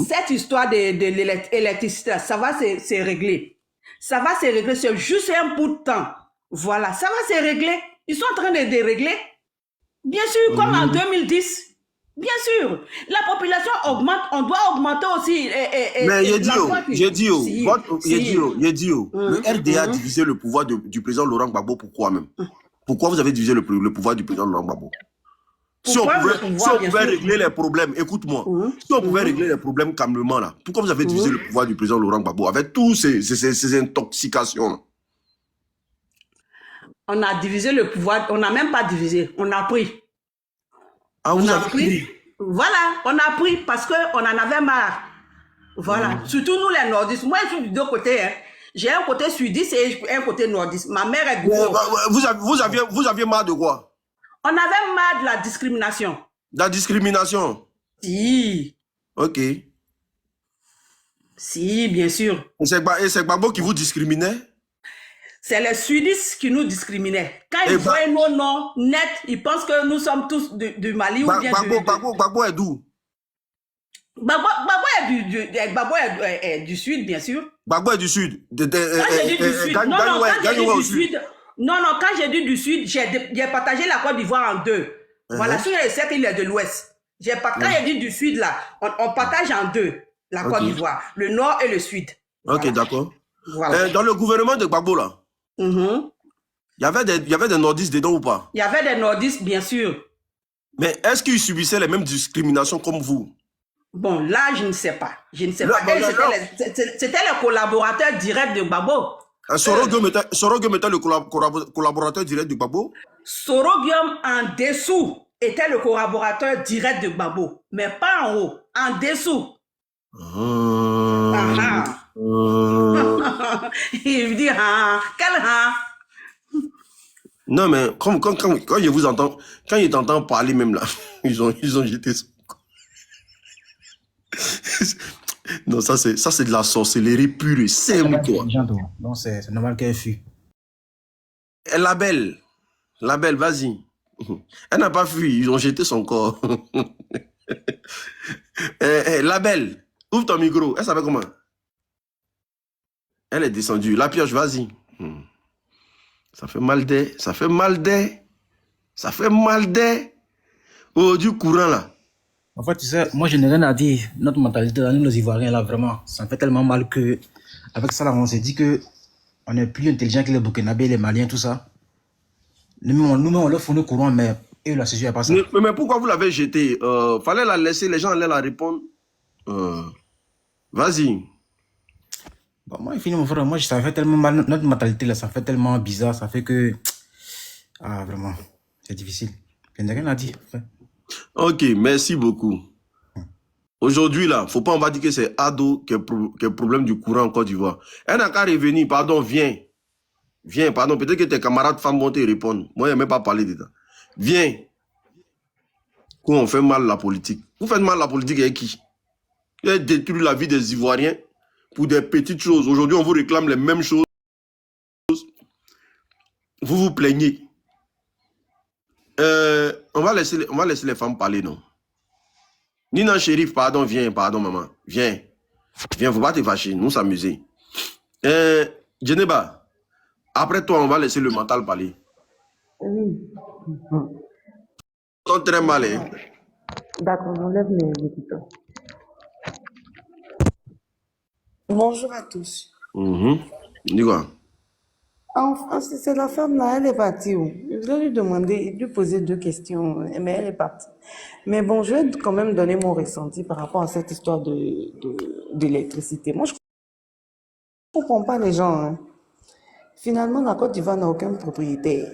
cette histoire de l'électricité, ça va se régler. Ça va se régler, c'est juste un bout de temps. Voilà, ça va se régler. Ils sont en train de régler. Bien sûr, comme en 2010. Bien sûr, la population augmente, on doit augmenter aussi. Mais j'ai dit, le RDA a divisé le pouvoir du président Laurent Gbagbo, pourquoi même? Pourquoi vous avez divisé le pouvoir du président Laurent Gbagbo? Si on pouvait régler les problèmes, écoute-moi, si on pouvait régler les problèmes calmement là, pourquoi vous avez divisé le pouvoir du président Laurent Gbagbo avec tous ces intoxications là? On a divisé le pouvoir, on n'a même pas divisé, on a pris. Ah, vous avez pris? Voilà, on a pris parce qu'on en avait marre. Voilà, surtout nous les nordistes. Moi, je suis du deux côtés. Hein. J'ai un côté sudiste et un côté nordiste. Ma mère est gros. Vous aviez marre de quoi? On avait marre de la discrimination. La discrimination? Si. Ok. Si, bien sûr. Et c'est Gbagbo qui vous discriminait? C'est les sudistes qui nous discriminaient. Quand ils voient nos noms nets, ils pensent que nous sommes tous du Mali ou bien Gbagbo est d'où? Gbagbo est du sud, bien sûr. Gbagbo est du sud. Quand j'ai dit du sud, quand j'ai dit du sud, j'ai partagé la Côte d'Ivoire en deux. Voilà, sur les 7 îles de l'Ouest. Quand j'ai dit du sud, là, on partage en deux la Côte d'Ivoire, le nord et le sud. Ok, voilà. D'accord. Voilà. Dans le gouvernement de Gbagbo, là, il y avait des nordistes dedans ou pas? Il y avait des nordistes, bien sûr. Mais est-ce qu'ils subissaient les mêmes discriminations comme vous? Bon, là, je ne sais pas. Je ne sais pas. C'était les collaborateurs directs de Gbagbo. Sorogium était le collaborateur direct de Gbagbo? Sorogium, en dessous, était le collaborateur direct de Gbagbo. Mais pas en haut, en dessous. Il me dit, quel Non, mais quand je vous entends, quand je t'entends parler même là, ils ont jeté son corps. Non, ça c'est de la sorcellerie pure et simple, quoi. Donc c'est normal qu'elle fuit. La belle, vas-y. Elle n'a pas fui, ils ont jeté son corps. La belle, ouvre ton micro. Elle s'appelle comment? Elle est descendue. La pioche, vas-y. Ça fait mal d'air. Oh, du courant là. En fait, tu sais, moi je n'ai rien à dire. Notre mentalité, nous les Ivoiriens là, vraiment, ça me fait tellement mal que, avec ça là, on s'est dit que on est plus intelligent que les Burkinabés, les Maliens, tout ça. Nous-mêmes, on leur fournit courant, mais eux là, c'est sûr, il n'y a pas ça. Mais pourquoi vous l'avez jeté? Fallait la laisser, les gens allaient la répondre. Vas-y. Bon, moi, il finit mon frère. Moi, ça me fait tellement mal. Notre mentalité là, ça fait tellement bizarre. Ça fait que. Ah, vraiment. C'est difficile. Je n'ai rien à dire. Frère. Ok, merci beaucoup. Aujourd'hui, là, faut pas, on va dire que c'est Ado qui est problème du courant en Côte d'Ivoire. Elle n'a qu'à revenir. Pardon, viens. Viens, pardon. Peut-être que tes camarades femmes vont te répondre. Moi, je n'ai même pas parlé de ça. Viens. On fait mal la politique. Vous faites mal la politique avec qui? Qui a détruit la vie des Ivoiriens pour des petites choses. Aujourd'hui, on vous réclame les mêmes choses. Vous vous plaignez. On va laisser les femmes parler, non? Nina Chérif, pardon, viens, pardon, maman. Viens. Viens, faut pas te fâcher, nous s'amuser. Djeneba, après toi, on va laisser le mental parler. On très mal, hein? D'accord, j'enlève mes écouteurs. Bonjour à tous. Dis quoi? Enfin, c'est la femme là, elle est partie où? Je voulais lui demander, lui poser 2 questions, mais elle est partie. Mais bon, je vais quand même donner mon ressenti par rapport à cette histoire d'électricité. Moi, je comprends pas les gens, hein. Finalement, la Côte d'Ivoire n'a aucun propriétaire.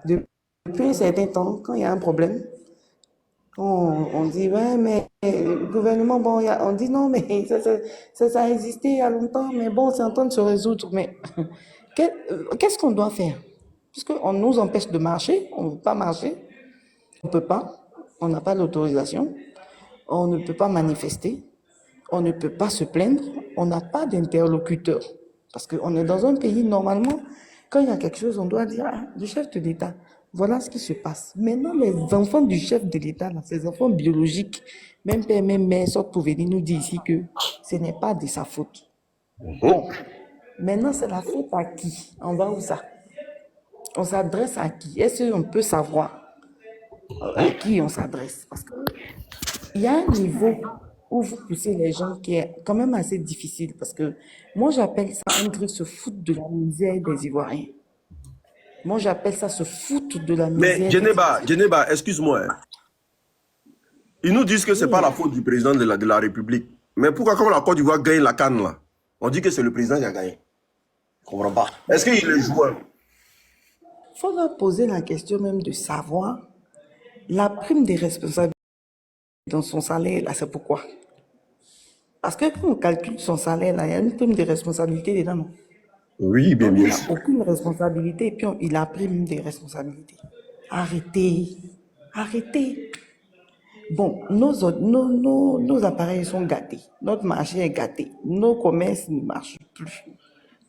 Depuis un certain temps, quand il y a un problème, on dit, ouais, mais le gouvernement, bon, on dit non, mais ça a existé il y a longtemps, mais bon, c'est en train de se résoudre. Mais qu'est-ce qu'on doit faire? Puisqu'on nous empêche de marcher, on ne veut pas marcher, on ne peut pas, on n'a pas l'autorisation, on ne peut pas manifester, on ne peut pas se plaindre, on n'a pas d'interlocuteur. Parce qu'on est dans un pays, normalement, quand il y a quelque chose, on doit dire, ah, le chef de l'État, voilà ce qui se passe. Maintenant, les enfants du chef de l'État, ces enfants biologiques, même père, même mère, sortent pour venir nous dire ici que ce n'est pas de sa faute. Bon, maintenant, c'est la faute à qui? On va où ça? On s'adresse à qui? Est-ce qu'on peut savoir à qui on s'adresse? Parce qu'il y a un niveau où vous poussez les gens qui est quand même assez difficile. Parce que moi, j'appelle ça un truc se foutre de la misère des Ivoiriens. Moi, j'appelle ça se foutre de la misère. Mais Djeneba, excuse-moi. Hein. Ils nous disent que ce n'est pas la faute du président de la République. Mais pourquoi, quand la Côte d'Ivoire gagne la CAN, là, on dit que c'est le président qui a gagné? Je ne comprends pas. Est-ce qu'il est joueur? Il faut leur poser la question même de savoir la prime des responsabilités dans son salaire, là, c'est pourquoi? Parce que quand on calcule son salaire, là, il y a une prime de responsabilité dedans, non? Oui, bien Il sûr. n'a aucune responsabilité et puis il a prime des responsabilités. Arrêtez. Arrêtez. Bon, nos appareils sont gâtés. Notre marché est gâté. Nos commerces ne marchent plus.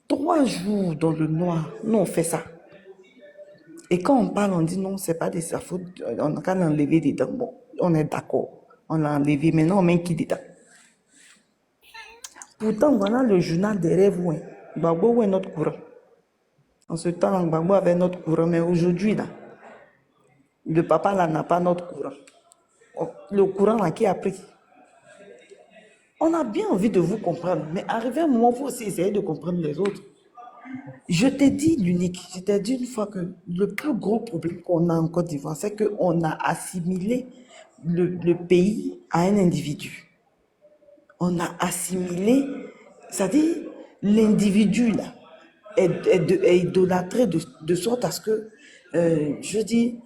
3 jours dans le noir, nous on fait ça. Et quand on parle, on dit non, c'est pas de sa faute. On a qu'à l'enlever dedans. Bon, on est d'accord. On l'a enlevé. Maintenant, on met qui dedans? Pourtant, voilà le journal derrière vous. Gbagbo, où est notre courant? En ce temps, Gbagbo avait notre courant. Mais aujourd'hui, là, le papa là n'a pas notre courant. Le courant là qui a pris. On a bien envie de vous comprendre. Mais arrivé un moment, il faut aussi essayer de comprendre les autres. Je t'ai dit l'unique, je t'ai dit une fois que le plus gros problème qu'on a en Côte d'Ivoire, c'est qu'on a assimilé le pays à un individu. On a assimilé, c'est-à-dire l'individu là est idolâtré de sorte à ce que, je dis,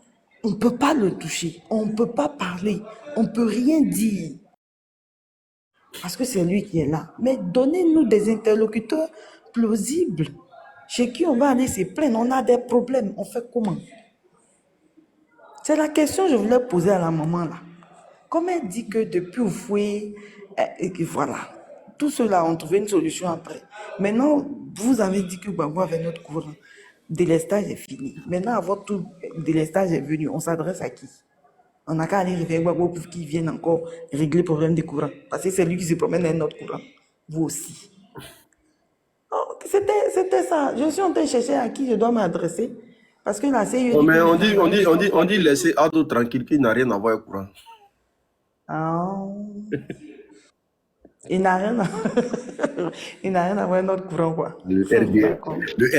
on ne peut pas le toucher, on ne peut pas parler, on ne peut rien dire. Parce que c'est lui qui est là. Mais donnez-nous des interlocuteurs plausibles. Chez qui on va aller se plaindre, on a des problèmes, on fait comment? C'est la question que je voulais poser à la maman là. Comme elle dit que depuis au fouet, et que voilà, tout cela, on trouvait une solution après. Maintenant, vous avez dit que Gbagbo avait notre courant. Délestage est fini. Maintenant, votre délestage est venu, on s'adresse à qui? On n'a qu'à aller réveiller Gbagbo pour qu'il vienne encore régler le problème des courants. Parce que c'est lui qui se promène dans notre courant. Vous aussi. C'était ça. Je suis en train de chercher à qui je dois m'adresser. Parce que la CIE... Oh, mais on dit laisser Ado tranquille, qui n'a rien à voir avec le courant. Ah. Il n'a rien à... Il n'a rien à voir avec notre courant, quoi. Le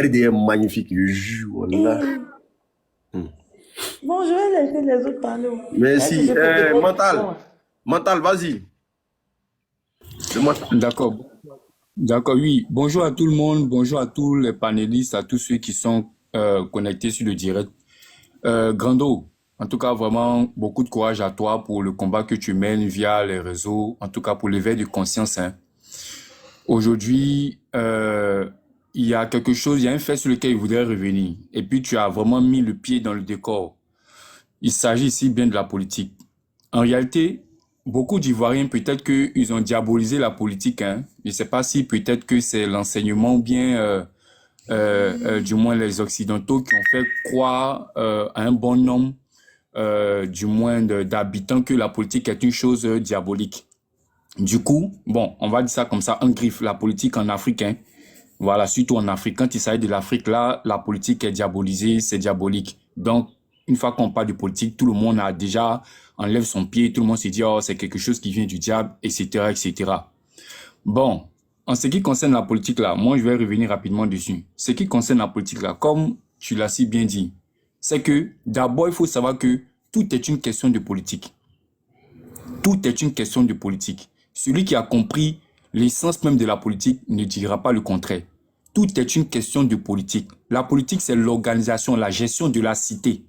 RDM magnifique, je jure. Voilà. Bon, je vais laisser les autres parler. Merci. Mental, vas-y. D'accord. D'accord, oui. Bonjour à tout le monde, bonjour à tous les panélistes, à tous ceux qui sont connectés sur le direct. Grando, en tout cas, vraiment, beaucoup de courage à toi pour le combat que tu mènes via les réseaux, en tout cas pour l'éveil de conscience. Hein. Aujourd'hui, il y a quelque chose, il y a un fait sur lequel je voudrais revenir. Et puis, tu as vraiment mis le pied dans le décor. Il s'agit ici bien de la politique. En réalité, beaucoup d'Ivoiriens, peut-être qu'ils ont diabolisé la politique. Hein. Je ne sais pas si peut-être que c'est l'enseignement ou bien, du moins les Occidentaux qui ont fait croire à un bon nombre, du moins d'habitants, que la politique est une chose diabolique. Du coup, bon, on va dire ça comme ça, un griffe, la politique en Afrique, hein. Voilà, surtout en Afrique. Quand il s'agit de l'Afrique, là, la politique est diabolisée, c'est diabolique. Donc, une fois qu'on parle de politique, tout le monde a déjà enlève son pied, tout le monde se dit, oh, c'est quelque chose qui vient du diable, etc., etc. Bon, en ce qui concerne la politique, là, moi, je vais revenir rapidement dessus. Ce qui concerne la politique, là, comme tu l'as si bien dit, c'est que d'abord, il faut savoir que tout est une question de politique. Tout est une question de politique. Celui qui a compris l'essence même de la politique ne dira pas le contraire. Tout est une question de politique. La politique, c'est l'organisation, la gestion de la cité.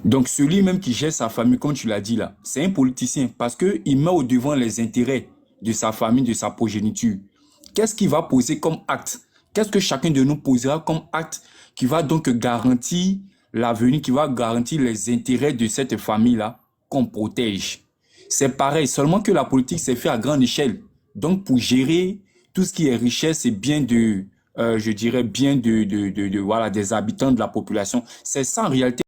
Donc, celui même qui gère sa famille, comme tu l'as dit là, c'est un politicien parce qu'il met au devant les intérêts de sa famille, de sa progéniture. Qu'est-ce qu'il va poser comme acte? Qu'est-ce que chacun de nous posera comme acte qui va donc garantir l'avenir, qui va garantir les intérêts de cette famille-là qu'on protège? C'est pareil, seulement que la politique s'est faite à grande échelle. Donc, pour gérer tout ce qui est richesse et bien de, je dirais, bien voilà, des habitants de la population, c'est ça en réalité.